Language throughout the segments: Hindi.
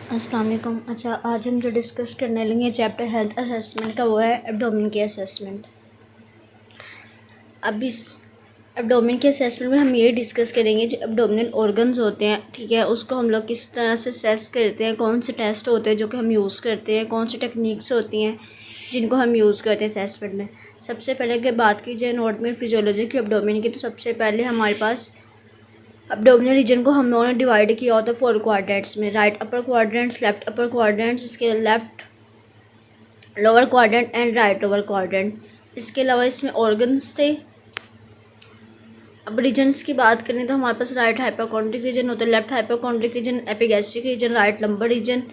अस्सलाम वालेकुम। अच्छा, आज हम जो डिस्कस करने लेंगे चैप्टर हेल्थ असेसमेंट का, वो है एब्डोमेन की असेसमेंट। अब इस एब्डोमेन के असेसमेंट में हम ये डिस्कस करेंगे जो एब्डोमिनल ऑर्गन्स होते हैं, ठीक है, उसको हम लोग किस तरह से असेस करते हैं, कौन से टेस्ट होते हैं जो कि हम यूज़ करते हैं, कौन सी टेक्निक्स होती हैं जिनको हम यूज़ करते हैं असेसमेंट में। सबसे पहले अगर बात की जाए एनाटॉमी फिजियोलॉजी की एब्डोमेन की, तो सबसे पहले हमारे पास एब्डोमिनल रीजन को हम लोगों ने डिवाइड किया होता है 4 क्वाड्रेंट्स में। Right upper quadrants, left upper quadrants, इसके left lower quadrant and right lower quadrant. इसके अलावा इसमें ऑर्गन्स थे। अब रीजन्स की बात करें तो हमारे पास राइट हाइपोकॉन्ड्रिक रीजन होता है, left hypochondriac region, epigastric region, right lumbar region,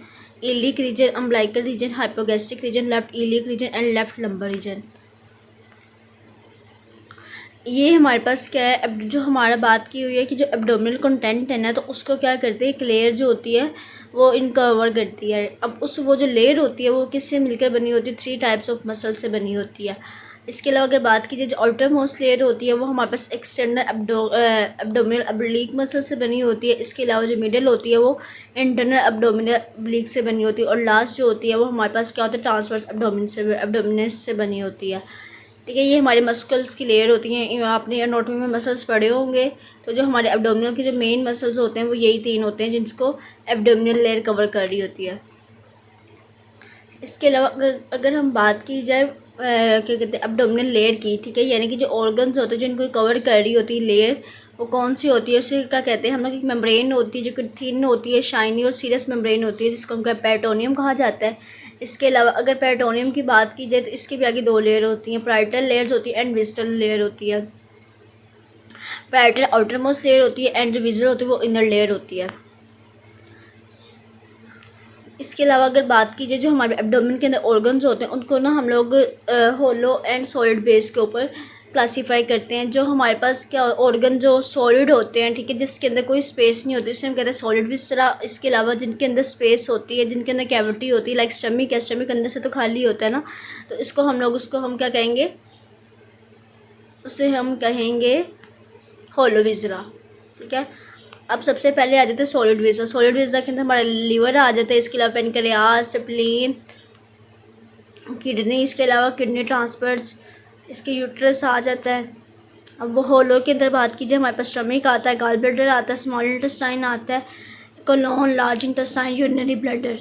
iliac region, umbilical region, hypogastric region, left iliac region and left lumbar region. ये हमारे पास क्या है, अब जो हमारा बात की हुई है कि जो एब्डोमिनल कंटेंट है ना, तो उसको क्या करते हैं, एक लेयर जो होती है वो इनकवर करती है। अब वो जो लेयर होती है वो किससे मिलकर बनी होती है, 3 टाइप्स ऑफ मसल से बनी होती है। इसके अलावा अगर बात की जाए जो आउटर मोस्ट लेयर होती है वो हमारे पास एक्सटर्नल एब्डोमिनल अब्लीक मसल से बनी होती है। इसके अलावा जो मिडल होती है वो इंटरनल एब्डोमिनल अब्लीक से बनी होती है, और लास्ट जो होती है वो हमारे पास क्या होता है, ट्रांसवर्स एब्डोमिनस से बनी होती है। ठीक है, ये हमारे मस्कल्स की लेयर होती हैं। आपने एनाटॉमी में मसल्स पढ़े होंगे, तो जो हमारे एब्डोमिनल के जो मेन मसल्स होते हैं वो यही 3 होते हैं जिनको एब्डोमिनल लेयर कवर कर रही होती है। इसके अलावा अगर हम बात की जाए क्या कहते हैं एब्डोमिनल लेयर की, ठीक है, यानी कि जो ऑर्गन्स होते हैं जिनको कवर कर रही होती है लेयर, वो कौन सी होती है, उसे क्या कहते हैं हम लोग, एक मेम्ब्रेन होती है जो कि थिन होती है, शाइनी और सीरस मेम्ब्रेन होती है, जिसको हम पेरिटोनियम कहा जाता है। इसके अलावा अगर पेरिटोनियम की बात की जाए तो इसकी भी आगे 2 लेयर होती हैं, पैराइटल लेयर्स होती है एंड विजिटल लेयर होती है। पैराइटल आउटर मोस्ट लेयर होती है एंड जो विजिटल होती है वो इनर लेयर होती है। इसके अलावा अगर बात की जाए जो हमारे एब्डोमेन के अंदर ऑर्गन्स होते हैं उनको ना हम लोग होलो एंड सॉलिड बेस के ऊपर क्लासीफाई करते हैं। जो हमारे पास क्या ऑर्गन जो सॉलिड होते हैं, ठीक है, जिसके अंदर कोई स्पेस नहीं होती, जिसे हम कहते हैं सॉलिड विसरा। इसके अलावा जिनके अंदर स्पेस होती है, जिनके अंदर कैविटी होती है, लाइक स्टमक है, स्टमक अंदर से तो खाली होता है ना, तो उसको हम क्या कहेंगे, उसे हम कहेंगे होलो विसरा। ठीक है, अब सबसे पहले आ जाते हैं सॉलिड विज़ा। सॉलिड विज़ा के अंदर हमारा लीवर आ जाता है, इसके अलावा पेनक्रियास, स्प्लीन, किडनी, इसके अलावा किडनी ट्रांसफर्स, इसके यूट्रस आ जाता है। अब वो होलो के अंदर बात कीजिए, हमारे पास स्टमक आता है, गॉल ब्लैडर आता है, स्मॉल इंटेस्टाइन आता है, colon, large intestine, urinary bladder.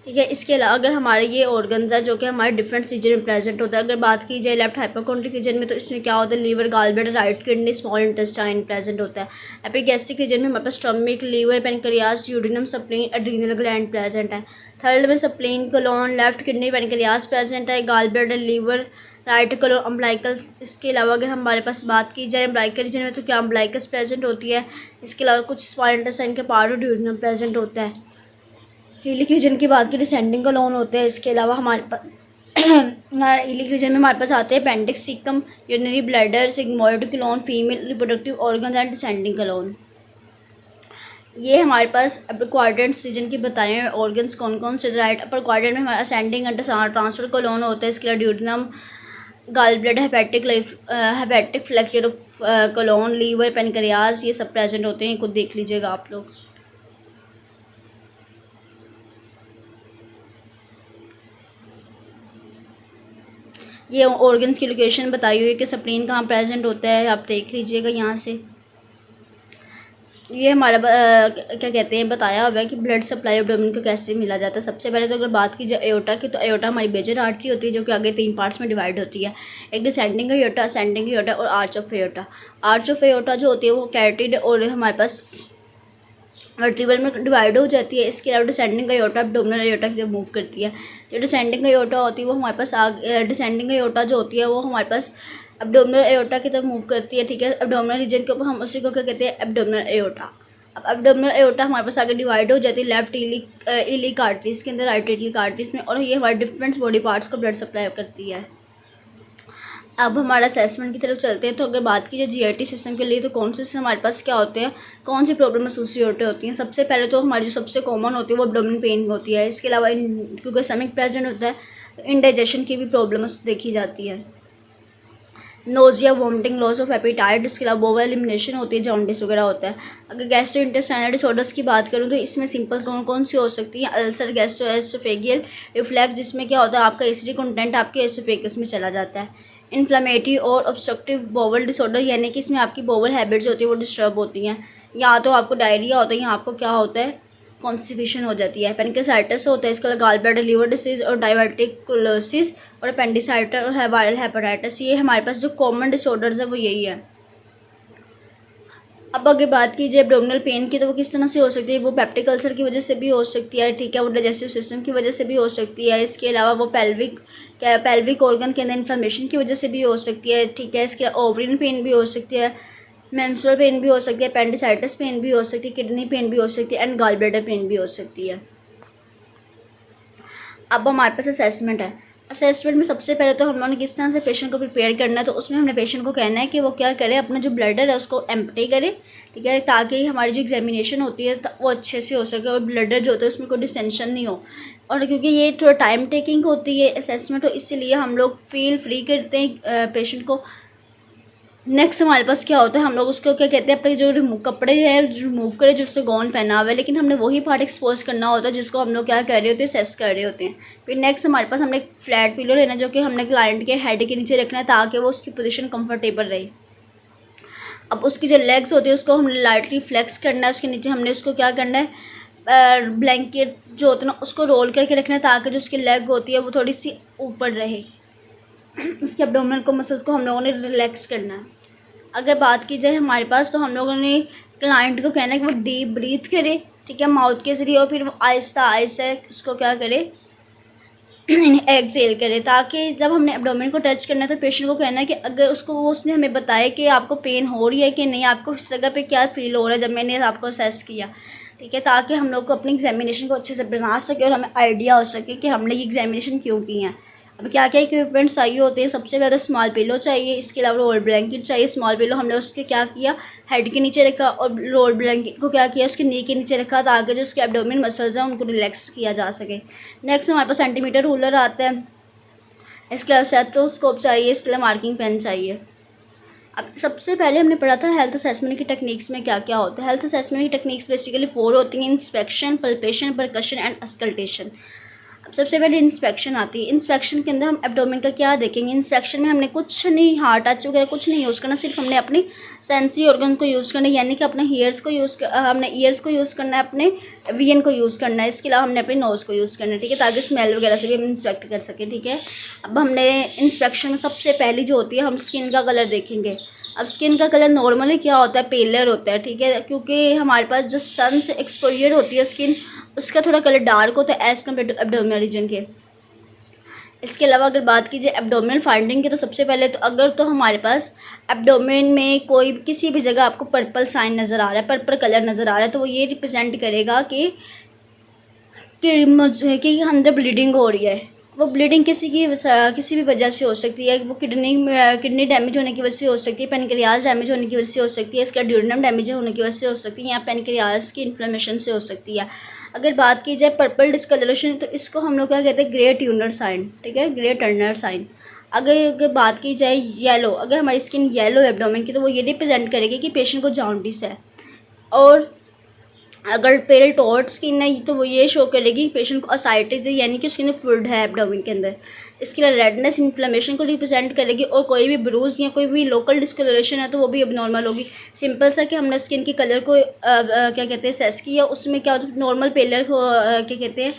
ठीक है, इसके अलावा अगर हमारे ये ऑर्गन्स हैं जो कि हमारे डिफरेंट रीजन में प्रेजेंट होता है। अगर बात की जाए लेफ्ट हाइपोकॉन्ड्रिक रीजन में, तो इसमें क्या होता है, liver, gall bladder, right kidney, small intestine present होता है। एपिगैस्ट्रिक रीजन में हमारे पास स्टमक, लीवर, पेनक्रियास, यूरिनम, स्प्लीन, एड्रीनल ग्लैंड प्रेजेंट है। थर्ड में spleen, colon, left kidney, pancreas present है, gall bladder, liver, right colon, umbilical. इसके अलावा अगर हमारे पास बात की जाए अम्बिलिकल रीजन में, तो क्या अम्बिलिकस प्रेजेंट होती है। इसके अलावा कुछ स्मॉल इंटेस्टाइन के पार्ट और ड्यूरिनम प्रेजेंट होता है। इलिक रीजन की बात की डिसेंडिंग कोलोन होते हैं। इसके अलावा हमारे पास इलिक रीजन में हमारे पास आते हैं appendix, caecum, urinary bladder, sigmoid colon, female reproductive organs and descending colon. ये हमारे पास अपर क्वाड्रेंट्स रीजन की बताए हैं ऑर्गन्स कौन कौन से। राइट अपर क्वाड्रेंट में हमारा असेंडिंग एंड ट्रांसफर कोलोन होता है, इसके अलावा duodenum, gall bladder, hepatic flexure of colon, liver, pancreas, ये सब प्रेजेंट होते हैं। खुद देख लीजिएगा आप लोग। ये ऑर्गन्स की लोकेशन बताई हुई है कि स्प्लीन कहाँ प्रेजेंट होता है, आप देख लीजिएगा यहाँ से। ये हमारा क्या कहते हैं बताया हुआ है कि ब्लड सप्लाई एब्डोमेन को कैसे मिला जाता है। सबसे पहले तो अगर बात की जाए एओर्टा की, तो एओर्टा हमारी मेजर आर्टरी होती है जो कि आगे 3 पार्ट्स में डिवाइड होती है। एक डिसेंडिंग एओर्टा, असेंडिंग एओर्टा और arch of aorta. Arch of aorta जो होती है वो कैरोटिड और हमारे पास वर्टिब्रल में डिवाइड हो जाती है। इसके अलावा डिसेंडिंग एओर्टा एब्डोमिनल एओर्टा की तरफ मूव करती है। जो डिसेंडिंग एओर्टा होती है वो हमारे पास डिसेंडिंग एओर्टा जो होती है वो हमारे पास एब्डोमिनल एओर्टा की तरफ मूव करती है। ठीक है, एब्डोमिनल रीजन के ऊपर हम उसी को क्या कहते हैं, एब्डोमिनल एओर्टा। अब एब्डोमिनल एओर्टा हमारे पास आगे डिवाइड हो जाती है लेफ्ट इलिक आर्टरीज के अंदर, राइट इलिक आर्टरीज में, और ये हमारे डिफरेंट बॉडी पार्ट्स को ब्लड सप्लाई करती है। अब हमारा असेसमेंट की तरफ चलते हैं। तो अगर बात की जाए जीआईटी सिस्टम के लिए, तो कौन से हमारे पास क्या होते हैं, कौन सी प्रॉब्लम एसोसिएटेड होती हैं। सबसे पहले तो हमारी जो सबसे कॉमन होती है वो एब्डोमेन पेन होती है। इसके अलावा क्योंकि स्टमक प्रेजेंट होता है तो इनडाइजेशन की भी प्रॉब्लम देखी जाती है। Nausea, vomiting, loss of appetite, इसके अलावा बोवल एलिमिनेशन होती है, जॉन्डिस वगैरह होता है। अगर गैस्ट्रोइंटेस्टाइनल डिसऑर्डर्स की बात करूँ तो इसमें सिंपल कौन कौन सी हो सकती हैं? अल्सर, गैस्ट्रोएसोफेगियल रिफ्लैक्स, जिसमें क्या होता है आपका एसिडिक कंटेंट आपके एसोफेगस में चला जाता है। इन्फ्लेमेटरी और ऑब्स्ट्रक्टिव बोवल डिसऑर्डर, यानी कि इसमें आपकी बोवल हैबिट्स होती है वो डिस्टर्ब होती हैं, या तो आपको डायरिया होता है या आपको क्या होता है कॉन्स्टिपेशन हो जाती है। पेनक्रेसाइटिस होता है, इसके अलावा गाल ब्लैडर, लीवर डिसीज़ और डायवर्टिकुलोसिस और अपेंडिसाइटिस और वायरल हेपेटाइटिस, ये हमारे पास जो कॉमन डिसऑर्डर्स है वो यही है। अब अगर बात कीजिए एब्डोमिनल पेन की तो वो किस तरह से हो सकती है? वो पेप्टिक अल्सर की वजह से भी हो सकती है, ठीक है, वो डाइजेस्टिव सिस्टम की वजह से भी हो सकती है। इसके अलावा वो पेल्विक ऑर्गन के अंदर इन्फ्लेमेशन की वजह से भी हो सकती है, ठीक है। इसके ओवरियन पेन भी हो सकती है, मेंस्ट्रुअल पेन भी हो सकती है, अपेंडिसाइटिस पेन भी हो सकती है, किडनी पेन भी हो सकती है एंड गॉल ब्लैडर पेन भी हो सकती है। अब हमारे पास असेसमेंट है। असेसमेंट में सबसे पहले तो हम लोगों ने किस तरह से पेशेंट को प्रिपेयर करना है, तो उसमें हमने पेशेंट को कहना है कि वो क्या करे, अपना जो ब्लडर है उसको एम्प्टी करे, ठीक है, ताकि हमारी जो एग्जामिनेशन होती है वो अच्छे से हो सके और ब्लडर जो होता है उसमें कोई डिसेंशन नहीं हो। और क्योंकि ये थोड़ा टाइम टेकिंग होती है असेसमेंट, तो इसलिए हम लोग फील फ्री करते हैं पेशेंट को। नेक्स्ट हमारे पास क्या होता है, हम लोग उसको क्या कहते हैं, अपने जो कपड़े हैं रिमूव करें जो उसने गॉन पहना हुआ है, लेकिन हमने वही पार्ट एक्सपोज करना होता है जिसको हम लोग क्या कर रहे होते हैं, सेस कर रहे होते हैं। फिर नेक्स्ट हमारे पास हमने एक फ्लैट पिलो लेना जो कि हमने क्लाइंट के हेड के नीचे रखना है ताकि वो उसकी पोजीशन कंफर्टेबल रहे। अब उसकी जो लेग्स होती है उसको हमने लाइटली फ्लेक्स करना है, उसके नीचे हमने उसको क्या करना है, ब्लैंकेट जो होता है ना उसको रोल करके रखना है ताकि जो उसकी लेग होती है वो थोड़ी सी ऊपर रहे। उसके एब्डोमिनल को मसल्स को हम लोगों ने रिलैक्स करना है। अगर बात की जाए हमारे पास तो हम लोगों ने क्लाइंट को कहना है कि वो डीप ब्रीथ करे, ठीक है, माउथ के ज़रिए, और फिर वो आहिस्ता आहिस्ता उसको क्या करे, एक्सेल करे, ताकि जब हमने एब्डोमेन को टच करना है तो पेशेंट को कहना है कि अगर उसने हमें बताया कि आपको पेन हो रही है कि नहीं, आपको इस जगह पे क्या फील हो रहा है जब मैंने आपको असेस किया, ठीक है, ताकि हम लोग को अपनी एग्जामिनेशन को अच्छे से बना सके और हमें आइडिया हो सके कि हमने ये एग्जामिनेशन क्यों की है। अब क्या क्या इक्विपमेंट्स चाहिए होते हैं, सबसे पहले स्मॉल पिलो चाहिए, इसके अलावा रोल ब्लैंकेट चाहिए। स्मॉल पिलो हमने उसके क्या किया, हेड के नीचे रखा, और रोल ब्लैंकेट को क्या किया, उसके नी के नीचे रखा ताकि जो उसके एब्डोमेन मसल्स हैं उनको रिलैक्स किया जा सके। नेक्स्ट हमारे पास सेंटीमीटर रूलर आता है, इसके अलावा स्टेथोस्कोप चाहिए, इसके अलावा मार्किंग पेन चाहिए। अब सबसे पहले हमने पढ़ा था हेल्थ असेसमेंट की टेक्निक्स में क्या क्या होता है। हेल्थ असेसमेंट की टेक्निक्स बेसिकली 4 होती हैं: inspection, palpation, percussion and auscultation. अब सबसे पहले इंस्पेक्शन आती है। इंस्पेक्शन के अंदर हम एब्डोमेन का क्या देखेंगे, इंस्पेक्शन में हमने कुछ नहीं, हार्ट टच वगैरह कुछ नहीं यूज़ करना, सिर्फ हमने अपनी सेंसरी ऑर्गन को यूज़ करना है, यानी कि अपने हमने ईयर्स को यूज़ करना है, अपने वीएन को यूज़ करना है, इसके अलावा हमने अपने नोज़ को यूज़ करना है, ठीक है, ताकि स्मेल वगैरह से भी हम इंस्पेक्ट कर सकें, ठीक है। अब हमने इंस्पेक्शन में सबसे पहली जो होती है हम स्किन का कलर देखेंगे। अब स्किन का कलर नॉर्मली क्या होता है, पेलर होता है, ठीक है, क्योंकि हमारे पास जो सन से एक्सपोजर होती है स्किन, उसका थोड़ा कलर डार्क होता है as compare to abdominal region के। इसके अलावा अगर बात कीजिए एब्डोमिनल फाइंडिंग की, तो सबसे पहले तो अगर तो हमारे पास एब्डोमेन में कोई किसी भी जगह आपको पर्पल साइन नज़र आ रहा है, पर्पल कलर नज़र आ रहा है, तो वो ये रिप्रेजेंट करेगा कि अंदर ब्लीडिंग हो रही है। वो ब्लीडिंग किसी भी वजह से हो सकती है, वो किडनी डैमेज होने की वजह से हो सकती है, पेनक्रियाज डैमेज होने की वजह से हो सकती है, इसका ड्यूरनम डैमेज होने की वजह से हो सकती है, या पेनक्रियाज की इन्फ्लेमेशन से हो सकती है। अगर बात की जाए पर्पल डिस्कलरेशन, तो इसको हम लोग क्या कहते हैं, ग्रे ट्यूनर साइन, ठीक है, ग्रे टर्नर साइन। अगर बात की जाए येलो, अगर हमारी स्किन येलो है एब्डोमेन की, तो वो ये रिप्रेजेंट करेगी कि पेशेंट को जॉन्डिस है। और अगर पेल टॉर्च स्किन है तो वो ये शो करेगी पेशेंट को असाइटिस है, यानी कि उसके अंदर फ्लूइड है एब्डोमेन के अंदर। इसके लिए रेडनेस इन्फ्लेमेशन को रिप्रेजेंट करेगी, और कोई भी ब्रूज या कोई भी लोकल डिस्कलरेशन है तो वो भी अबनॉर्मल होगी। सिंपल सा कि हमने स्किन के कलर को क्या कहते हैं सेस किया, उसमें क्या होता है, नॉर्मल पेलर को क्या कहते हैं,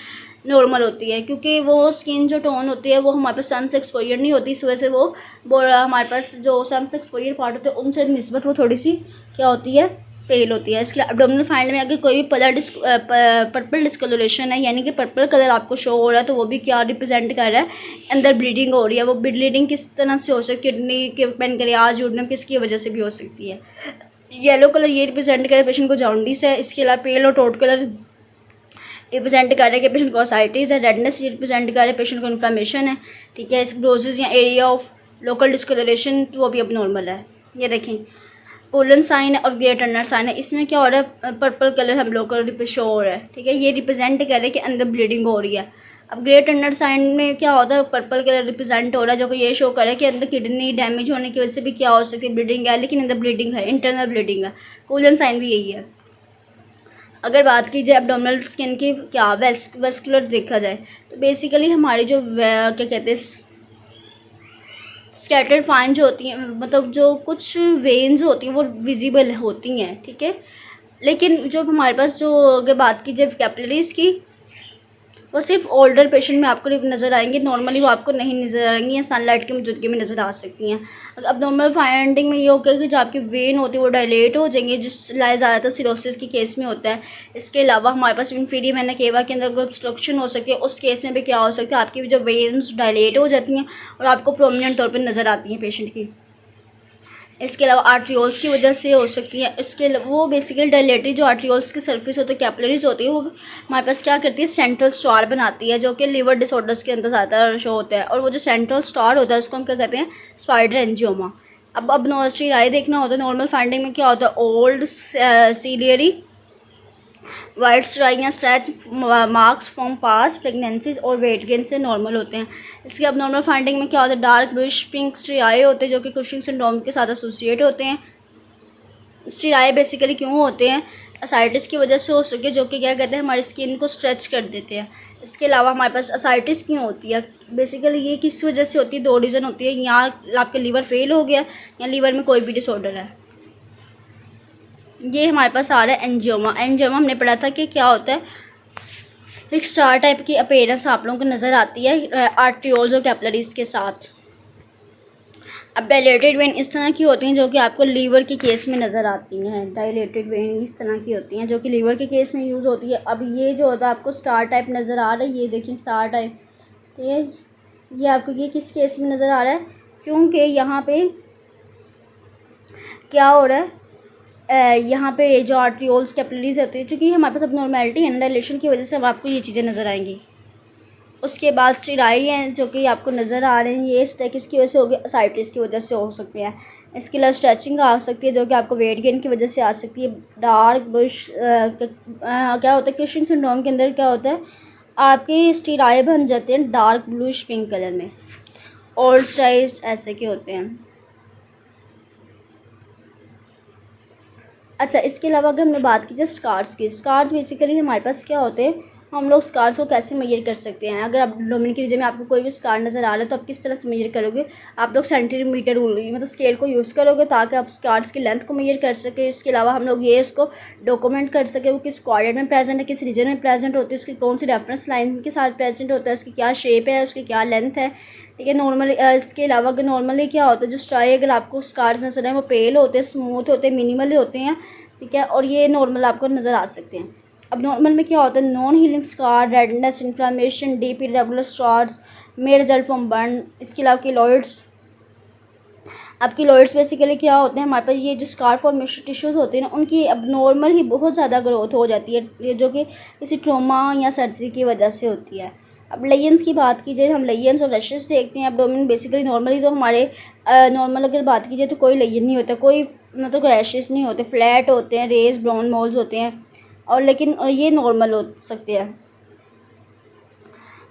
नॉर्मल होती है, क्योंकि वो स्किन जो टोन होती है वो हमारे पास सन से एक्सपोजर नहीं होती, इस वजह से वो हमारे पास जो सन से एक्सपोजर पार्ट होते हैं उनसे निस्बत वो थोड़ी सी क्या होती है, पेल होती है। इसके एब्डोमिनल फाइंड में अगर कोई भी पर्पल डिस्कलरेशन है, यानी कि पर्पल कलर आपको शो हो रहा है, तो वो भी क्या रिप्रेजेंट कर रहा है, अंदर ब्लीडिंग हो रही है। वो ब्लीडिंग किस तरह से हो सकती है, किडनी के पेनक्रियाज यूरिनम किसकी वजह से भी हो सकती है। येलो कलर ये रिप्रेजेंट कर रहा है पेशेंट को जॉन्डिस है। इसके अलावा पेल और टोट कलर रिप्रेजेंट कर रहा है कि पेशेंट को असाइटिस है। रेडनेस रिप्रेजेंट कर रहा है पेशेंट को इन्फ्लेमेशन है, ठीक है। स्क्लेरोसिस या एरिया ऑफ लोकल डिस्कलरेशन, तो वो भी अब नॉर्मल है। ये देखें पोलन साइन और ग्रे टर्नर साइन है, इसमें क्या हो रहा है, पर्पल कलर हम लोग को शो हो रहा है, ठीक है, ये रिप्रेजेंट कर रहे हैं कि अंदर ब्लीडिंग हो रही है। अब ग्रे टर्नर साइन में क्या होता है, पर्पल कलर रिप्रेजेंट हो रहा है, जो कि ये शो कर रहा है कि अंदर किडनी डैमेज होने की वजह से भी क्या हो सकती है, ब्लीडिंग है, लेकिन अंदर ब्लीडिंग है, इंटरनल ब्लीडिंग है। कूलन साइन भी यही है। अगर बात की जाए एब्डोमिनल स्किन की क्या वेस्कुलर देखा जाए तो बेसिकली हमारी जो क्या कहते हैं स्कैटर्ड फाइन जो होती हैं, मतलब जो कुछ वेन्स होती हैं वो विजिबल होती हैं, ठीक है। लेकिन जो हमारे पास जो अगर बात की जाए कैपिलरीज की, वो सिर्फ ओल्डर पेशेंट में आपको नज़र आएंगे, नॉर्मली वो आपको नहीं नज़र आएंगी या सनलाइट की मौजूदगी में नज़र आ सकती हैं। अब नॉर्मल फाइंडिंग में ये होगा कि जो आपकी वेन होती है वो डायलेट हो जाएंगे, जिस लाए ज़्यादातर सिरोसिस के केस में होता है। इसके अलावा हमारे पास इंफीरियर वेना केवा के अंदर कोई ऑब्स्ट्रक्शन हो सकती है, उस केस में भी क्या हो सकता है, आपकी जो वेन्स डायलेट हो जाती हैं और आपको प्रोमिनेंट तौर पर नज़र आती हैं पेशेंट की। इसके अलावा आर्ट्रियोल्स की वजह से हो सकती है। इसके वो बेसिकली डायलेटरी जो आर्ट्रियोल्स की सरफेस होती है, कैपिलरीज होती है, वो हमारे पास क्या करती है, सेंट्रल स्टार बनाती है, जो कि लिवर डिसऑर्डर्स के अंदर ज़्यादा शो होता है। और वो जो सेंट्रल स्टार होता है उसको हम क्या कहते हैं, स्पाइडर एंजियोमा। अब नोस्ट्री राय देखना होता है, नॉर्मल फाइंडिंग में क्या होता है, ओल्ड सीलियरी वाइट स्ट्राइक या stretch marks from pass pregnancies और वेट गेन से नॉर्मल होते हैं। इसके अब नॉर्मल फाइंडिंग में क्या होता है, डार्क ब्लूइश पिंक स्ट्रियाए होते हैं, जो कि कुशिंग सिंड्रोम के साथ एसोसिएट होते हैं। स्ट्रियाए बेसिकली क्यों होते हैं, असाइटिस की वजह से हो सके, जो कि क्या कहते हैं, हमारी स्किन को स्ट्रेच कर देते हैं। इसके अलावा हमारे पास असाइटिस क्यों होती है, बेसिकली ये किस वजह से होती है, दो रीज़न होती है, या आपका लीवर फेल हो गया या लीवर में कोई भी डिसऑर्डर है। ये हमारे पास आ रहा है एंजियोमा। एंजियोमा हमने पढ़ा था कि क्या होता है, एक स्टार टाइप की अपीयरेंस आप लोगों को नज़र आती है आर्ट्रियोल्स और कैपिलरीज के साथ। अब डायलेटेड वेन इस तरह की होती हैं जो कि आपको लीवर के केस में नज़र आती हैं। डायलेटेड वेन इस तरह की होती हैं जो कि लीवर के केस में यूज़ होती है। अब ये जो होता है आपको स्टार टाइप नज़र आ रहा है, ये देखिए स्टार टाइप, तो ये आपको ये किस केस में नज़र आ रहा है, क्योंकि यहाँ पे क्या हो रहा है, यहाँ पे जो आर्ट्रियोल्स कैपिलरीज होती है, चूँकि हमारे पास अब नॉर्मेलिटी एंड डायलेशन की वजह से अब आपको ये चीज़ें नज़र आएंगी। उसके बाद स्टेराई हैं जो कि आपको नज़र आ रहे हैं, ये स्टेकिस की वजह से होगी, असाइटिस की वजह से हो सकती है। इसके अलावा स्ट्रेचिंग आ सकती है जो कि आपको वेट गेन की वजह से आ सकती है। डार्क ब्लूइश क्या होता है, कुशिंग सिंड्रोम के अंदर क्या होता है, आपके स्टेराई बन जाते हैं डार्क ब्लूइश पिंक कलर में, ओल्ड स्टाइज ऐसे के होते हैं। अच्छा, इसके अलावा अगर हमने बात की जाए स्कार्स की, स्कार्स बेसिकली हमारे पास क्या होते हैं, हम लोग स्कार्स को कैसे मेजर कर सकते हैं। अगर आप डोमिन के रीजन में आपको कोई भी स्कार नज़र आ रहा है तो आप किस तरह से मेजर करोगे, आप लोग सेंटीमीटर रूल मतलब स्केल को यूज़ करोगे ताकि आप स्कार्स की लेंथ को मेजर कर सकें। इसके अलावा हम लोग ये इसको डॉक्यूमेंट कर सकें वो किस क्वाड्रेंट में प्रेजेंट है, किस रीजन में प्रेजेंट होती है, उसकी कौन सी रेफरेंस लाइन के साथ प्रेजेंट होता है, उसकी क्या शेप है, उसकी क्या लेंथ है, ठीक है। नॉर्मली इसके अलावा अगर नॉर्मली क्या होता है, जो स्ट्राई अगर आपको स्कार्स नजर आए वो पेल होते हैं, स्मूथ होते हैं, मिनिमल होते हैं, ठीक है, और ये नॉर्मल आपको नज़र आ सकते हैं। अब नॉर्मल में क्या होता है, non healing scar, redness, inflammation, deep irregular stars may result from burn. इसके अलावा किलोइड्स, अब किलोइड्स बेसिकली क्या होते हैं, हमारे पास ये जो स्कार फॉर्मेशन टिश्यूज़ होते हैं ना, उनकी अब नॉर्मल ही बहुत ज़्यादा ग्रोथ हो जाती है, ये जो कि किसी ट्रोमा या सर्जरी की वजह से होती है। अब लेयंस की बात की जाए, हम लेयंस और रशेस देखते हैं एब्डोमेन बेसिकली। नॉर्मली तो हमारे नॉर्मल अगर बात की जाए तो कोई लेयन नहीं होता, कोई मतलब रैशेस नहीं होते, फ्लैट होते हैं, रेज ब्राउन मोल्स होते हैं, और लेकिन ये नॉर्मल हो सकते हैं।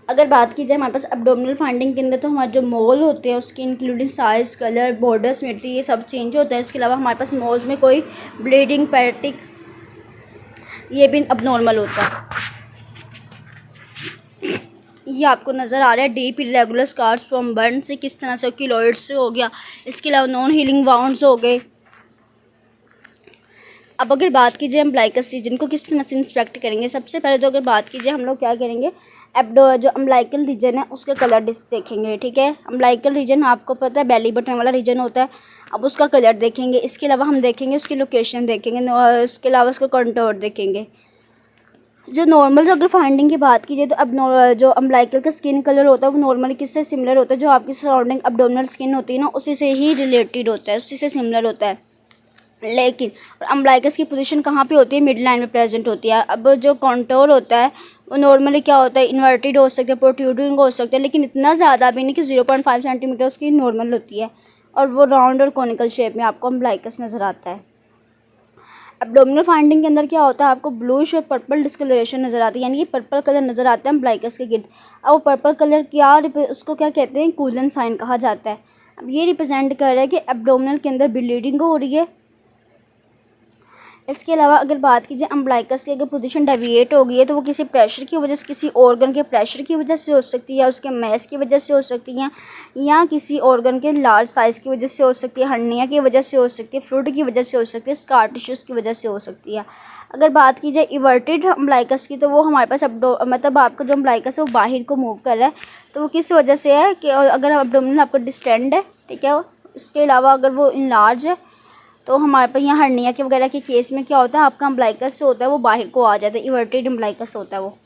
अगर बात की जाए हमारे पास एब्डोमिनल फाइंडिंग के अंदर, तो हमारे जो मोल होते हैं उसकी including size, colour, border symmetry, ये सब चेंज होता है। इसके अलावा हमारे पास मोल्स में कोई ब्लीडिंग, पैरेटिक, ये भी अब नॉर्मल होता है। ये आपको नज़र आ रहा है deep irregular scars from burn से, किस तरह से किलोइड से हो गया। इसके अलावा नॉन हीलिंग वाउंड्स हो गए। अब अगर बात कीजिए अम्बलाइकस रीजन को किस तरह से इंस्पेक्ट करेंगे, सबसे पहले तो अगर बात कीजिए हम लोग क्या करेंगे, जो अम्बलाइकल रीजन है उसका कलर देखेंगे, ठीक है। अम्बलाइकल रीजन आपको पता है बेली बटन वाला रीजन होता है, अब उसका कलर देखेंगे। इसके अलावा हम देखेंगे उसकी लोकेशन देखेंगे, इसके अलावा उसका कंटूर देखेंगे। जो नॉर्मल अगर फाइंडिंग की बात कीजिए तो अब जो अम्बलाइकल का स्किन कलर होता है वो नॉर्मली किससे सिमिलर होता है, जो आपकी सराउंडिंग अब्डोमिनल स्किन होती है ना उसी से ही रिलेटेड होता है, उसी से सिमिलर होता है। लेकिन अम्बलाइकस की पोजीशन कहाँ पे होती है, मिड लाइन में प्रेजेंट होती है। अब जो कॉन्टोर होता है वो नॉर्मली क्या होता है, इन्वर्टेड हो सकता है, प्रोट्रूडिंग हो सकता है, लेकिन इतना ज़्यादा भी नहीं कि 0.5 सेंटीमीटर उसकी नॉर्मल होती है, और वो राउंड और कॉनिकल शेप में आपको अम्बलाइकस नज़र आता है। एब्डोमिनल फाइंडिंग के अंदर क्या होता है, आपको ब्लूइश और पर्पल डिस्कलरेशन नज़र आती है, यानी कि पर्पल कलर नज़र आता है अम्बिलिकस के गिर्द। अब वो पर्पल कलर क्या, उसको क्या कहते हैं, कूलन साइन कहा जाता है। अब ये रिप्रेजेंट कर रहा है कि एब्डोमिनल के अंदर ब्लीडिंग हो रही है। इसके अलावा अगर बात कीजिए अम्बिलिकस की अगर पोजीशन डेविएट हो गई है तो वो किसी प्रेशर की वजह से, किसी ऑर्गन के प्रेशर की वजह से हो सकती है, या उसके मैस की वजह से हो सकती है, या किसी ऑर्गन के लार्ज साइज़ की वजह से हो सकती है, हर्निया की वजह से हो सकती है, फ्लूइड की वजह से हो सकती है, स्कार टिश्यूज़ की वजह से हो सकती है। अगर बात की जाए इवर्टेड अम्बिलिकस की तो वो हमारे पास मतलब आपका जो अम्बिलिकस है वो बाहर को मूव कर रहा है, तो वो किस वजह से है कि अगर एब्डोमिनल आपका डिस्टेंड है, ठीक है। इसके अलावा अगर वो इनलार्ज है तो हमारे पास यहाँ हर्निया के वगैरह के केस में क्या होता है, आपका अम्बिलिकस जो होता है वो बाहर को आ जाता है, इवर्टेड अम्बिलिकस होता है वो।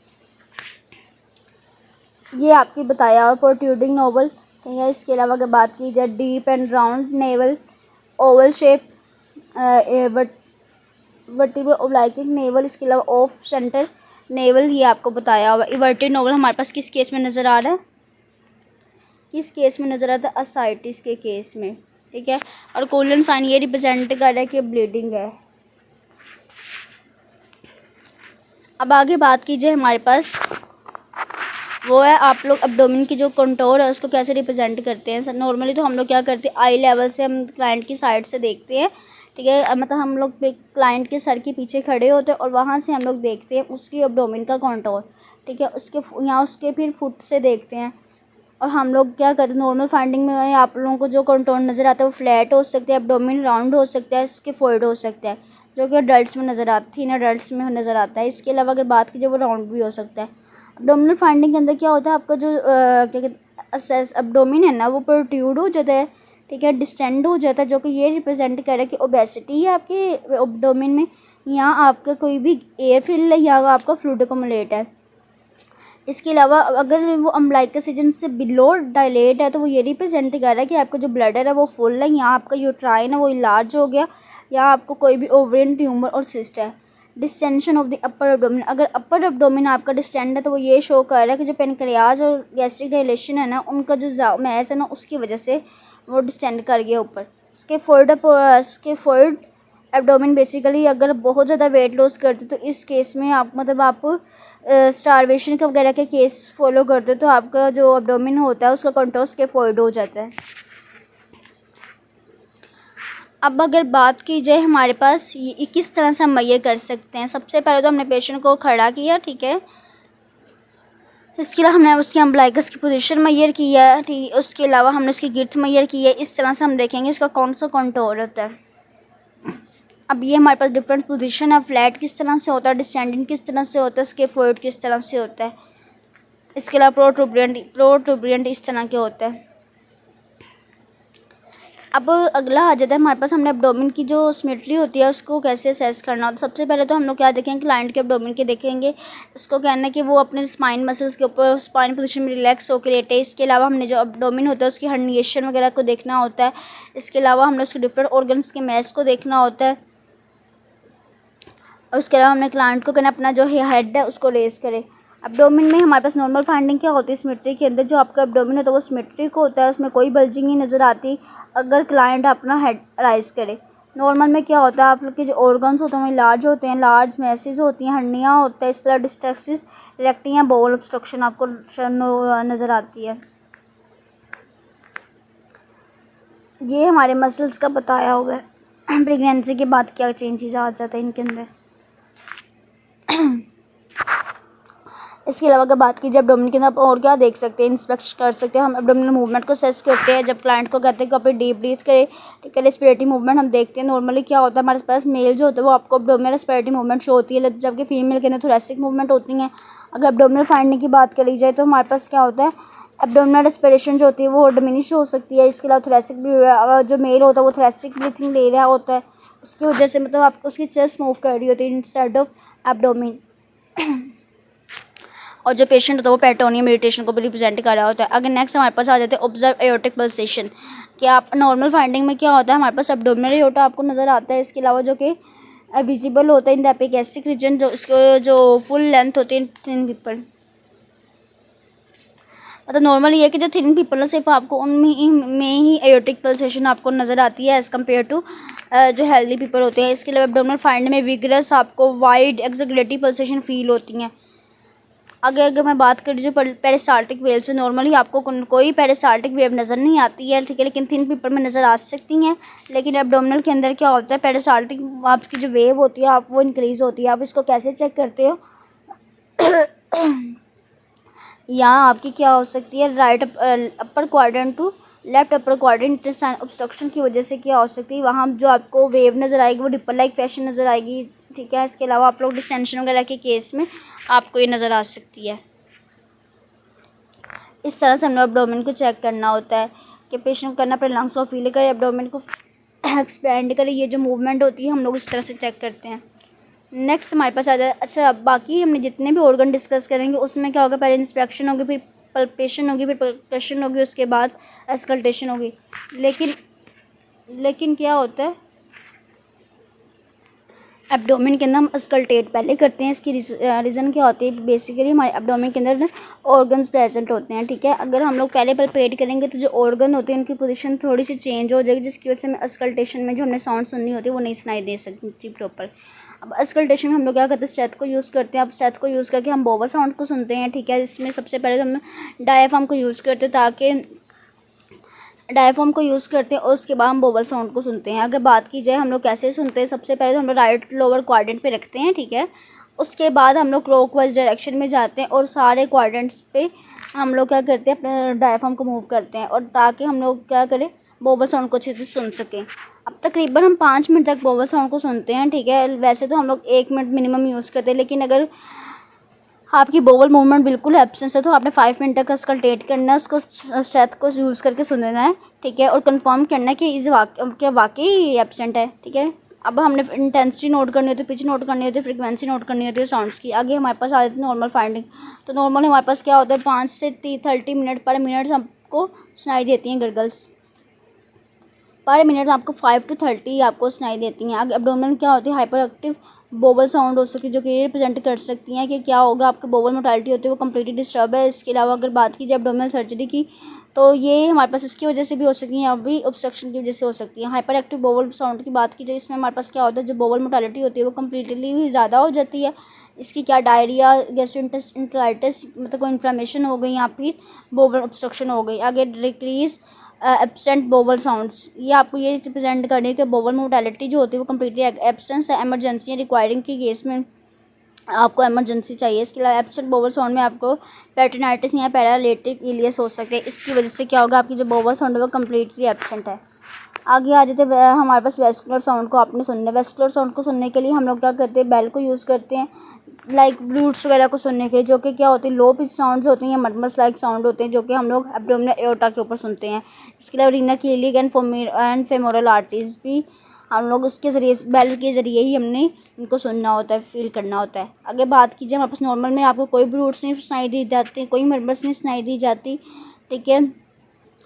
ये आपकी बताया और प्रोट्रूडिंग नोवल, ठीक है। इसके अलावा अगर बात की जाए deep and round navel, oval shape, vertebral oblique navel, इसके अलावा ऑफ सेंटर नेवल, ये आपको बताया हुआ। इवर्टेड नोवल हमारे पास किस केस में नज़र आ रहा है, किस केस में नज़र आता है, असाइटिस के केस में, ठीक है। और कोलन साइन ये रिप्रेजेंट कर रहा है कि ब्लीडिंग है। अब आगे बात कीजिए हमारे पास वो है, आप लोग एब्डोमेन की जो कंटोर है उसको कैसे रिप्रेजेंट करते हैं। नॉर्मली तो हम लोग क्या करते हैं, आई लेवल से हम क्लाइंट की साइड से देखते हैं, ठीक है। मतलब हम लोग क्लाइंट के सर के पीछे खड़े होते हैं और वहाँ से हम लोग देखते हैं उसकी एब्डोमेन का कंटोर, ठीक है। उसके यहाँ उसके फिर फुट से देखते हैं। और हम लोग क्या करते हैं, नॉर्मल फाइंडिंग में आप लोगों को जो कंटोर नज़र आता है वो फ्लैट हो सकता है, एब्डोमेन राउंड हो सकता है, इसके फोल्ड हो सकता है, जो कि अडल्ट्स में नज़र आती है, अडल्ट्स में नज़र आता है। इसके अलावा अगर बात कीजिए वो राउंड भी हो सकता है। एब्डोमिनल फाइंडिंग के अंदर क्या होता है, आपका जो क्या कहते हैं एब्डोमेन है ना वो प्रोट्रूड हो जाता है, ठीक है, डिस्टेंड हो जाता है, जो कि ये रिप्रेजेंट कर रहा है कि ओबेसिटी है आपके एब्डोमेन में, या आपका कोई भी एयर फिल है, या आपका फ्लूइड अक्यूमुलेट है। इसके अलावा अगर वो अम्बिलिकस रीजन से बिलो डायलेट है तो वो ये रिप्रेजेंट कर रहा है कि आपका जो ब्लडर है वो फुल है, या आपका यूट्राइन है वो लार्ज हो गया, या आपको कोई भी ओवरियन ट्यूमर और सिस्ट है। Distension of the upper abdomen, अगर अपर एब्डोमेन आपका डिस्टेंड है तो वो ये शो कर रहा है कि जो पेनक्रियाज और गैस्ट्रिक डायलेशन है ना, उनका जो मैस है ना उसकी वजह से वो डिस्टेंड कर गया ऊपर। इसके फोल्ड एब्डोमेन बेसिकली अगर बहुत ज़्यादा वेट लॉस करते तो इस केस में आप मतलब आप स्टारवेशन का वगैरह के केस फॉलो करते तो आपका जो एब्डोमेन होता है उसका कंटोर के फोल्ड हो जाता है। अब अगर बात की जाए हमारे पास ये किस तरह से हम मेजर कर सकते हैं, सबसे पहले तो हमने पेशेंट को खड़ा किया, ठीक है। इसके अलावा हमने उसके अम्बिलिकस की पोजीशन मेजर किया है, ठीक। उसके अलावा हमने उसकी गिर्थ मेजर की है। इस तरह से हम देखेंगे उसका कौन सा कंटोर होता है। अब ये हमारे पास डिफरेंट पोजीशन है, फ्लैट किस तरह से होता है, डिस्टेंडिंग किस तरह से होता है, स्केफोइड किस तरह से होता है। इसके अलावा प्रोट्रूबरेंट इस तरह के होता है। अब अगला आ जाता है हमारे पास, हमने एब्डोमेन की जो सिमेट्री होती है उसको कैसे असेस करना होता है। सबसे पहले तो हम लोग क्या देखेंगे, क्लाइंट के एब्डोमेन के देखेंगे, इसको कहना है कि वो अपने स्पाइन मसल्स के ऊपर स्पाइन पोजीशन में रिलैक्स होकर लेटे है। इसके अलावा हमने जो एब्डोमेन होता है उसकी हर्निएशन वगैरह को देखना होता है। इसके अलावा हमने उसके डिफरेंट ऑर्गन्स के मैस को देखना होता है। और उसके अलावा हमने क्लाइंट को कहना अपना जो हेड है उसको रेस करे। एब्डोमेन में हमारे पास नॉर्मल फाइंडिंग क्या होती है, सिमेट्री के अंदर जो आपका एब्डोमेन होता है वो सिमेट्रिक होता है, उसमें कोई बल्जिंग नहीं नज़र आती अगर क्लाइंट अपना हेड राइज करे। नॉर्मल में क्या होता है, आप लोग के जो ऑर्गन्स होते हैं वो लार्ज होते हैं, लार्ज मैसेज होती हैं, हर्निया होता है, इसके अलावा डिस्ट्रेक्सिस रेक्टी या बोल ऑब्स्ट्रक्शन आपको नज़र आती है। ये हमारे मसल्स का बताया हुआ है। प्रेगनेंसी के बाद क्या चेंजेस आ जाता है इनके अंदर। इसके अलावा अगर बात की जाए एब्डोमेन के अंदर आप और क्या देख सकते हैं, इंस्पेक्ट कर सकते हैं। हम एब्डोमिनल मूवमेंट को सेस करते हैं जब क्लाइंट को कहते हैं कि आप डीप ब्रीथ करें, ठीक है। रेस्पिरेटरी मूवमेंट हम देखते हैं। नॉर्मली क्या होता है हमारे पास मेल जो होता है वो आपको एब्डोमिनल रेस्पिरेटरी मूवमेंट शो होती है, जबकि फीमेल के अंदर थोरेसिक मूवमेंट होती हैं। अगर एब्डोमिनल फाइंडिंग की बात करी जाए तो हमारे पास क्या होता है, एब्डोमिनल रेस्पिरेशन जो होती है वो डिमिनिश हो सकती है। इसके अलावा थोरेसिक जो मेल होता है वो थोरेसिक ब्रीथिंग ले रहा होता है, उसकी वजह से मतलब आपको उसकी चेस्ट मूव कर रही होती है इंस्टेड ऑफ एब्डोमेन। और जो पेशेंट होता है वो पेरिटोनियम इरिटेशन को भी रिप्रेजेंट कर रहा होता है। अगर नेक्स्ट हमारे पास आ जाते हैं ऑब्जर्व एओर्टिक पल्सेशन, क्या आप नॉर्मल फाइंडिंग में क्या होता है हमारे पास एब्डोमिनल एओर्टा आपको नज़र आता है। इसके अलावा जो कि विजिबल होता है इन द एपिगैस्ट्रिक रीजन, जो इसको जो फुल लेंथ होती है इन पीपल। मतलब नॉर्मल ये है कि जो थिन पीपल है सिर्फ आपको उनमें ही एयोटिक पल्सेशन आपको नज़र आती है एज़ कम्पेयर टू जो हेल्दी पीपल होते हैं। इसके अलावा एब्डोमिनल फाइंड में विगरस आपको वाइड एक्सग्रेटिव पल्सेशन फील होती हैं। अगर मैं बात करूँ जो पेरिस्टाल्टिक वेव से, नॉर्मली आपको कोई पेरिस्टाल्टिक वेव नज़र नहीं आती है, ठीक है, लेकिन थिन पीपल में नज़र आ सकती हैं। लेकिन एब्डोमिनल के अंदर क्या होता है, पेरिस्टाल्टिक आपकी जो वेव होती है वो इंक्रीज़ होती है। आप इसको कैसे चेक करते हो यहाँ आपकी क्या हो सकती है, right upper quadrant to left upper quadrant intestine obstruction की वजह से क्या हो सकती है, वहाँ जो आपको वेव नज़र आएगी वो डिपर लाइक फैशन नज़र आएगी, ठीक है। इसके अलावा आप लोग डिस्टेंशन वगैरह के केस में आपको ये नज़र आ सकती है। इस तरह से हम लोग एब्डोमेन को चेक करना होता है कि पेशेंट को करना अपने लंग्स को फील करें, एब्डोमेन को एक्सपेंड करें। ये जो मूवमेंट होती है हम लोग इस तरह से चेक करते हैं। नेक्स्ट हमारे पास आ जाए, अच्छा बाकी हमने जितने भी ऑर्गन डिस्कस करेंगे उसमें क्या होगा, पहले इंस्पेक्शन होगी, फिर पल्पेशन होगी, फिर परकशन होगी, उसके बाद एस्कल्टेशन होगी। लेकिन क्या होता है, एब्डोमेन के अंदर हम अस्कल्टेट पहले करते हैं। इसकी रीज़न क्या होती है, बेसिकली हमारे एब्डोमेन के अंदर ऑर्गन्स प्रेजेंट होते हैं, ठीक है। अगर हम लोग पहले पल्पेट करेंगे तो जो ऑर्गन होते हैं उनकी पोजीशन थोड़ी सी चेंज हो जाएगी, जिसकी वजह से हमें अस्कल्टेशन में जो हमने साउंड सुननी होती है वो नहीं सुनाई दे सकती प्रॉपर। अब अस्कल्टेशन में हम लोग क्या करते हैं, स्टेथ को यूज़ करते हैं। अब स्टेथ को यूज़ करके हम वोवल साउंड को सुनते हैं, ठीक है। इसमें सबसे पहले तो हम डायाफ्राम को यूज़ करते हैं, ताकि डायाफ्राम को यूज़ करते हैं और उसके बाद हम वोवल साउंड को सुनते हैं। अगर बात की जाए हम लोग कैसे सुनते हैं, सबसे पहले तो हम लोग राइट लोअर क्वाड्रेंट पे रखते हैं, ठीक है। उसके बाद हम लोग क्लॉकवाइज डायरेक्शन में जाते हैं और सारे क्वाड्रेंट्स पे हम लोग क्या करते हैं, अपने डायाफ्राम को मूव करते हैं, और ताकि हम लोग क्या करें, वोवल साउंड को अच्छे से सुन सकें। अब तकरीबन हम 5 मिनट तक वोवल साउंड को सुनते हैं, ठीक है। वैसे तो हम लोग 1 मिनट मिनिमम यूज़ करते हैं, लेकिन अगर आपकी बोवल मूवमेंट बिल्कुल एब्सेंस है तो आपने 5 मिनट तक अस्कल्टेट करना है, उसको स्टेथ को यूज़ करके सुनना है, ठीक है, और कंफर्म करना है कि इस क्या वाकई एब्सेंट है, ठीक है। अब हमने इंटेंसिटी नोट करनी होती है, पिच नोट करनी होती है, फ्रीक्वेंसी नोट करनी होती है साउंड्स की। आगे हमारे पास आ जाती है नॉर्मल फाइंडिंग। तो नॉर्मली हमारे पास क्या होता है, 5 से 30 मिनट पर मिनट आपको सुनाई देती हैं गर्गल्स। पर मिनट आपको 5 to 30 आपको सुनाई देती हैं। आगे एब्डोमेन क्या होती है, हाइपर एक्टिव बोवल साउंड हो सके, जो कि ये रिप्रेजेंट कर सकती हैं कि क्या होगा, आपकी बोवल मोटालिटी होती है वो कम्प्लीटली डिस्टर्ब है। इसके अलावा अगर बात की जाए एब्डोमिनल सर्जरी की, तो ये हमारे पास इसकी वजह से भी हो सकती है, अभी ऑब्स्ट्रक्शन की वजह से हो सकती है। हाइपर एक्टिव बोवल साउंड की बात की जाए, इसमें हमारे पास क्या होता है, जो बोवल मोटालिटी होती है वो कम्प्लीटली ज़्यादा हो जाती है। इसकी क्या डायरिया, गैस्ट्रोइंटेस्टाइटिस, मतलब कोई इन्फ्लेमेशन हो गई, या फिर बोवल ऑब्स्ट्रक्शन हो गई। आगे डिक्रीज एब्सेंट बोवल साउंड्स, ये आपको ये रिप्रेजेंट करने कि बोवल मोटालिटी जो होती है वो कम्प्लीटली एब्सेंस है। एमरजेंसी रिक्वायरिंग की केस में आपको एमरजेंसी चाहिए। इसके अलावा एब्सेंट बोवल साउंड में आपको पेरिटोनाइटिस या पैरालिटिक इलियस हो सकते हैं। इसकी वजह से क्या होगा, आपकी जो बोवल साउंड है वो कम्प्लीटली एब्सेंट है। आगे आ जाते हैं हमारे पास वेस्कुलर साउंड को आपने सुनना है। वेस्कुलर साउंड को सुनने के लिए हम लोग क्या करते हैं, बेल को यूज़ करते हैं, लाइक ब्रूट्स वगैरह को सुनने के लिए, जो कि क्या होती है, लो पिच साउंड्स होती हैं या मडमस लाइक साउंड होते हैं, जो कि हम लोग एब्डोमिनल एओर्टा के ऊपर सुनते हैं। इसके अलावा रीनल कीलिक एंड फेमोरल आर्टरीज भी हम लोग उसके ज़रिए, बेल के ज़रिए ही हमने इनको सुनना होता है, फील करना होता है। अगर बात कीजिए हमारे पास नॉर्मल में आपको कोई ब्रूट्स नहीं सुनाई दी जाती, कोई मडमस नहीं सुनाई दी जाती, ठीक है,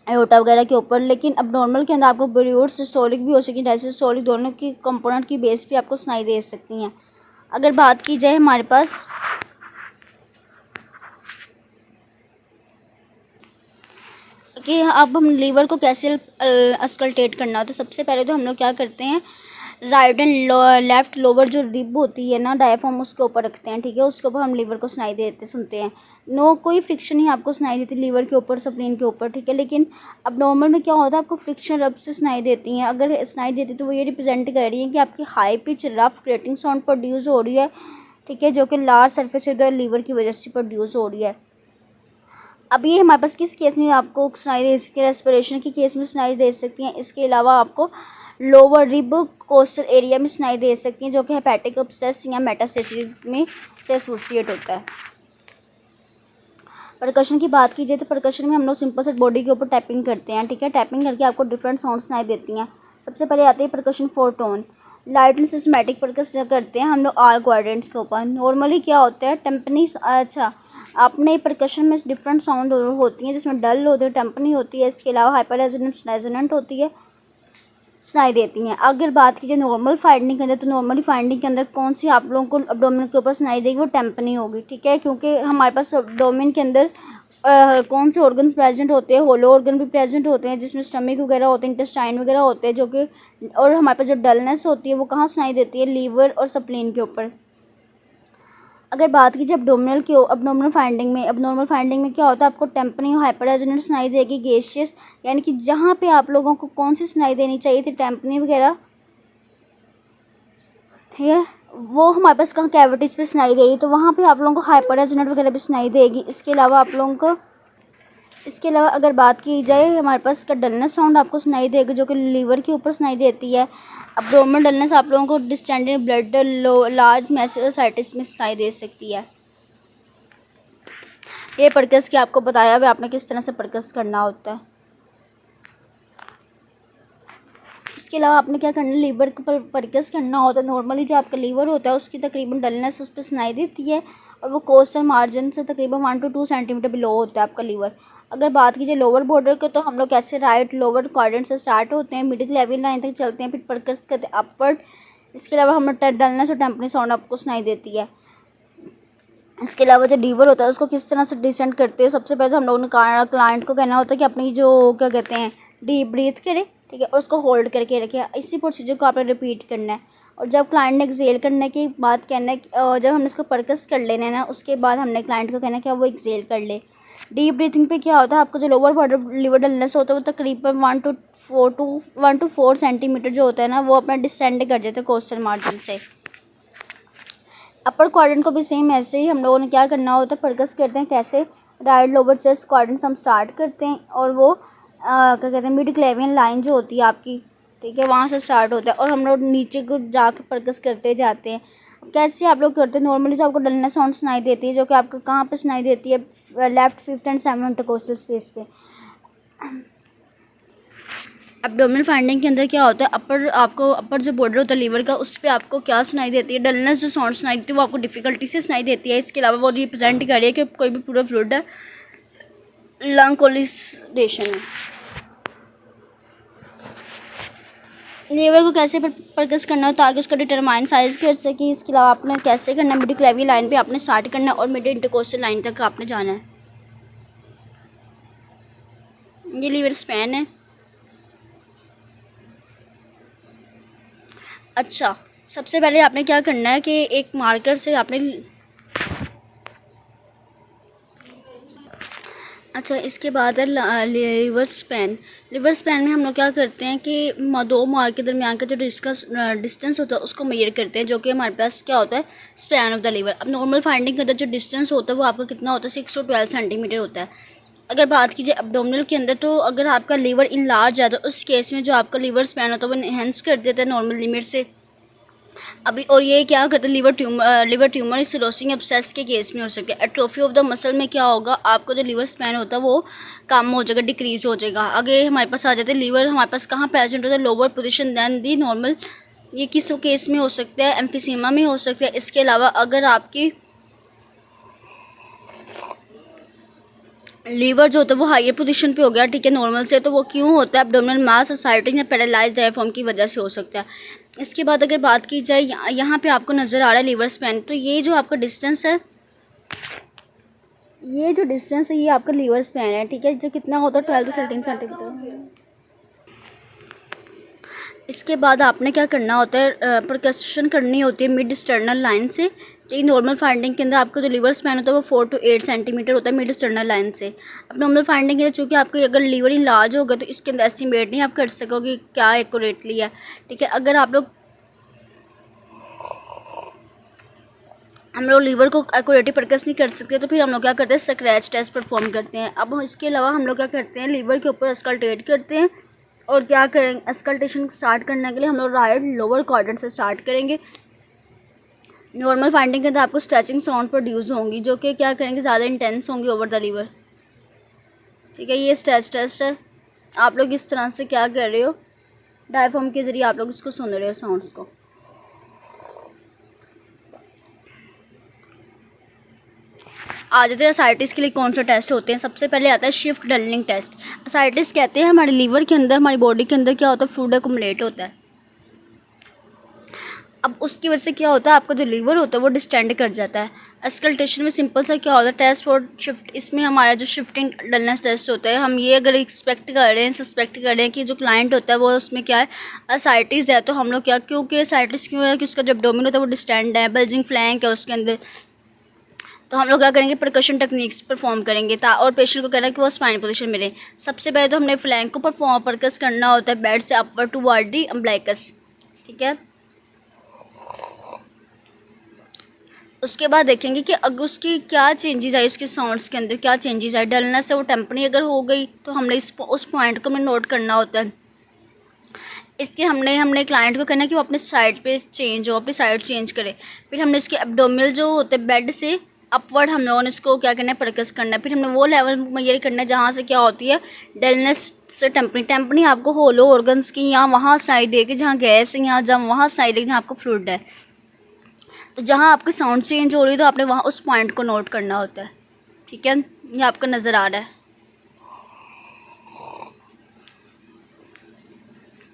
एओर्टा वगैरह के ऊपर। लेकिन अब नॉर्मल के अंदर आपको ब्रूट्स सिस्टोलिक भी हो सकती है, डायसिस्टोलिक, दोनों की कंपोनेंट की बेस भी आपको सुनाई दे सकती हैं। अगर बात की जाए हमारे पास कि अब हम लीवर को कैसे अस्कल्टेट करना हो, तो सबसे पहले तो हम लोग क्या करते हैं, राइट एंड लेफ्ट लोअर जो रिब होती है ना, डायाफ्राम, उसके ऊपर रखते हैं, ठीक है। उसके ऊपर हम लीवर को सुनाई देते सुनते हैं। नो कोई फ्रिक्शन ही आपको सुनाई देती लीवर के ऊपर, स्प्लीन के ऊपर, ठीक है। लेकिन अब नॉर्मल में क्या होता है, आपको फ्रिक्शन रब से सुनाई देती हैं। अगर सुनाई देती तो वो ये रिप्रेजेंट कर रही है कि आपकी high pitch rough grating sound produce हो रही है, ठीक है, जो कि लार्ज सरफेस लीवर की वजह से प्रोड्यूस हो रही है। अब ये हमारे पास किस केस में आपको सुनाई दे सकती है, रेस्पिरेशन के केस में सुनाई दे सकती हैं। इसके अलावा आपको लोअर रिब कोस्टल एरिया में सुनाई दे सकती हैं, जो कि हेपेटिक अब्सेस या मेटास्टेसिस में से एसोसिएट होता है। परकशन की बात की जाए तो परकशन में हम लोग सिंपल से बॉडी के ऊपर टैपिंग करते हैं, ठीक है। टैपिंग करके आपको डिफरेंट साउंड सुनाई देती हैं। सबसे पहले आते हैं percussion 4 tone. Light and systematic percuss करते हैं हम लोग आल क्वाड्रेंट्स के ऊपर। नॉर्मली क्या होता है, टेम्पनी, अच्छा अपने परकशन में डिफरेंट साउंड होती हैं, जिसमें डल होती है, टेम्पनी होती है, इसके अलावा हाइपर रेजोनेंट होती है, सुनाई देती हैं। अगर बात कीजिए नॉर्मल फाइंडिंग के अंदर, तो नॉर्मली फाइंडिंग के अंदर कौन सी आप लोगों को एब्डोमेन के ऊपर सुनाई देगी, वो टेम्पनी होगी, ठीक है, क्योंकि हमारे पास एब्डोमेन के अंदर कौन से ऑर्गन्स प्रेजेंट होते हैं, होलो ऑर्गन भी प्रेजेंट होते हैं जिसमें स्टमक वगैरह होते हैं, इंटेस्टाइन वगैरह होते हैं जो कि, और हमारे पास जो डलनेस होती है वो कहाँ सुनाई देती है, लीवर और स्प्लीन के ऊपर। अगर बात कीजिए एब्डोमिनल की, एब्नॉर्मल फाइंडिंग में क्या होता है, आपको टेम्पनी हाइपर रेजोनेंट सुनाई देगी, गैसियस, यानी कि जहाँ पे आप लोगों को कौन सी सुनाई देनी चाहिए थी, टेम्पनी वगैरह, ठीक है, वो हमारे पास कहाँ कैविटीज़ पे सुनाई दे रही, तो वहाँ पे आप लोगों को हाइपर रेजोनेंट वगैरह भी सुनाई देगी। इसके अलावा अगर बात की जाए हमारे पास इसका डलनेस साउंड आपको सुनाई देगा जो कि लीवर के ऊपर सुनाई देती है। एब्डोमिनल डलनेस आप लोगों को डिस्टेंडेड ब्लड लार्ज मैस्टोसाइटिस में सुनाई दे सकती है। ये परकस की आपको बताया हुआ आपने किस तरह से परकस करना होता है। इसके अलावा आपने क्या करना है, लीवर पर परकस करना होता है। नॉर्मली जो आपका लीवर होता है उसकी तकरीबन डलनेस उस पर सुनाई देती है और वो कोस्टल मार्जिन से तकरीबन 1 to 2 सेंटीमीटर बिलो होता है आपका लीवर। अगर बात कीजिए लोअर बॉर्डर के, तो हम लोग कैसे राइट लोअर क्वाड्रेंट से स्टार्ट होते हैं, मिडिल लेवल लाइन तक चलते हैं, फिर परकस करते हैं अपवर्ड। इसके अलावा हम डलनेस और टेम्पनी साउंड आपको सुनाई देती है। इसके अलावा जो लीवर होता है उसको किस तरह से डिसेंड करते हैं, सबसे पहले तो हम लोगों ने क्लाइंट को कहना होता है कि अपनी जो क्या कहते हैं डीप ब्रीथ करें, ठीक है, और उसको होल्ड करके रखें। इसी प्रोसीजर को आपने रिपीट करना है। और जब क्लाइंट ने एक्सेल करने की बात कहना है, जब हमने उसको परकस कर लेना है ना, उसके बाद हमने क्लाइंट को कहना है कि वो एक्सेल कर ले। डीप ब्रीथिंग पे क्या होता है, आपको जो लोअर बॉर्डर लीवर डलनेस होता है वो तकरीबन 1 to 4 सेंटीमीटर जो होता है ना, वो अपना डिसेंड कर देते हैं कोस्टल मार्जिन से। अपर क्वाड्रेंट को भी सेम ऐसे ही हम लोगों ने क्या करना होता है, परकस करते हैं। कैसे, राइट लोअर चेस्ट क्वाड्रेंट हम स्टार्ट करते हैं और वो क्या कहते हैं मिड क्लेवियन लाइन जो होती है आपकी, ठीक है, वहाँ से स्टार्ट होता है और हम लोग नीचे को जाकर परकस करते जाते हैं। कैसे आप लोग करते हैं, नॉर्मली तो आपको डलनेस साउंड सुनाई देती है जो कि आपको कहाँ पे सुनाई देती है, left 5th and 7th intercostal space पे। एब्डोमिनल फाइंडिंग के अंदर क्या होता है, अपर जो बॉर्डर होता है लीवर का, उस पर आपको क्या सुनाई देती है, डलनेस जो साउंड सुनाई देती है वो आपको डिफिकल्टी से सुनाई देती है। इसके अलावा वो रिप्रेजेंट कर रही है कि कोई भी पूरा फ्लूइड है, लंग कोलिडेशन है। लीवर को कैसे परकस करना हो ताकि उसका डिटरमाइन साइज कर सके। इसके अलावा आपने कैसे करना है, मिड क्लेवियन लाइन पे आपने स्टार्ट करना है और मिड इंटरकोस्टल लाइन तक आपने जाना है। ये लीवर स्पैन है। अच्छा, सबसे पहले आपने क्या करना है कि एक मार्कर से आपने, अच्छा इसके बाद है लीवर स्पैन में हम लोग क्या करते हैं कि दो मार्क के दरमियान का जो डिस्टेंस होता है उसको मेजर करते हैं, जो कि हमारे पास क्या होता है, स्पैन ऑफ द लीवर। अब नॉर्मल फाइंडिंग के अंदर जो डिस्टेंस होता है वो आपका कितना होता है, 6 to 12 सेंटीमीटर होता है। अगर बात कीजिए एब्डोमिनल के अंदर, तो अगर आपका लीवर इन लार्ज है तो उस केस में जो आपका लीवर स्पैन होता है वो एनहेंस कर देता है नॉर्मल लिमिट से। अभी और ये क्या करते हैं, लिवर ट्यूमर सिरोसिस एब्सेस के केस में हो सकता है। एट्रोफी ऑफ द मसल में क्या होगा, आपको जो लिवर स्पैन होता है वो कम हो जाएगा, डिक्रीज हो जाएगा। आगे हमारे पास आ जाते हैं लीवर हमारे पास कहाँ प्रेजेंट होता है, lower position than the normal. ये किस केस में हो सकता है, एम्फीसीमा में हो सकता है। इसके अलावा अगर आपकी लीवर जो होता है वो हायर पोजीशन पे हो गया, ठीक है, नॉर्मल से, तो वो क्यों होता है, एब्डोमिनल मास अससाइटिस या पैरालाइज्ड डायफ्राम की वजह से हो सकता है। इसके बाद अगर बात की जाए, यहाँ पे आपको नज़र आ रहा है लीवर स्पैन, तो ये जो आपका डिस्टेंस है, ये आपका लीवर स्पैन है, ठीक है, जो कितना होता है 12 to 13 सेंटीमीटर। इसके बाद आपने क्या करना होता है, परकशन करनी होती है मिड स्टर्नल लाइन से। एक नॉर्मल फाइंडिंग के अंदर आपका जो लिवर स्पैन होता है वो 4 to 8 सेंटीमीटर होता है मिड स्टर्नल लाइन से। अब नॉर्मल फाइंडिंग के अंदर चूँकि आपके अगर लीवर इन लार्ज होगा तो इसके अंदर एस्टिमेट नहीं आप कर सकोगे क्या एक्यूरेटली है, ठीक है। अगर हम लोग लीवर को एक्यूरेटली परकस नहीं कर सकते तो फिर हम लोग क्या करते हैं, स्क्रैच टेस्ट परफॉर्म करते हैं। अब इसके अलावा हम लोग क्या करते हैं, लीवर के ऊपर अस्कल्टेट करते हैं और क्या करेंगे, अस्कल्टेशन स्टार्ट करने के लिए हम लोग राइट लोअर क्वाड्रेंट से स्टार्ट करेंगे। नॉर्मल फाइंडिंग के अंदर आपको स्ट्रेचिंग साउंड प्रोड्यूस होंगी जो कि क्या करेंगे, ज़्यादा इंटेंस होंगी ओवर द लीवर, ठीक है। ये स्ट्रेच टेस्ट है, आप लोग इस तरह से क्या कर रहे हो, डायफ्राम के ज़रिए आप लोग इसको सुन रहे हो साउंड्स को। आ जाते हैं असाइटिस के लिए कौन सा टेस्ट होते हैं। सबसे पहले आता है शिफ्ट डलनिंग टेस्ट। असाइटिस कहते हैं हमारे लीवर के अंदर, हमारी बॉडी के अंदर क्या होता है, फ्लूइड एक्युमुलेट होता है। अब उसकी वजह से क्या होता है, आपका जो लीवर होता है वो डिस्टेंड कर जाता है। अस्कल्टेशन में सिंपल सा क्या होता है, टेस्ट फॉर शिफ्ट, इसमें हमारा जो शिफ्टिंग डलनेस टेस्ट होता है, हम ये अगर एक्सपेक्ट कर रहे हैं, सस्पेक्ट कर रहे हैं कि जो क्लाइंट होता है वो उसमें क्या है, असाइटिस है, तो हम लोग क्या, क्योंकि असाइटिस क्यों है कि उसका जो एब्डोमेन होता है वो डिस्टेंड है, बल्जिंग फ्लैंक है उसके अंदर, तो हम लोग क्या करेंगे, परकशन टेक्निक्स परफॉर्म करेंगे और पेशेंट को कहना है कि वो स्पाइन पोजीशन मिले। सबसे पहले तो हमने फ्लैंक को परकस करना होता है बेड से अपवर्ड टुवर्ड दी अम्बिलिकस, ठीक है। उसके बाद देखेंगे कि अगर उसकी क्या चेंजेस आई, उसके साउंड्स के अंदर क्या चेंजेस आई, डलनेस है वो टेम्पररी अगर हो गई तो हमने उस पॉइंट को हमें नोट करना होता है। इसके हमने क्लाइंट को कहना है कि वो अपने साइड पे चेंज हो, अपनी साइड चेंज करे। फिर हमने उसके एब्डोमिनल जो होते हैं बेड से अपवर्ड हम लोगों ने इसको क्या करना है, परकस करना है। फिर हमने वो लेवल मेजर करना है जहाँ से क्या होती है, डलनेस से टेम्पररी आपको होलो ऑर्गन्स की यहाँ वहाँ साइड देगी जहाँ गैस है, यहाँ जहाँ वहाँ साइड देगी जहाँ आपको फ्लूइड है, तो जहाँ आपकी साउंड चेंज हो रही है तो आपने वहाँ उस पॉइंट को नोट करना होता है, ठीक है। ये आपको नज़र आ रहा है।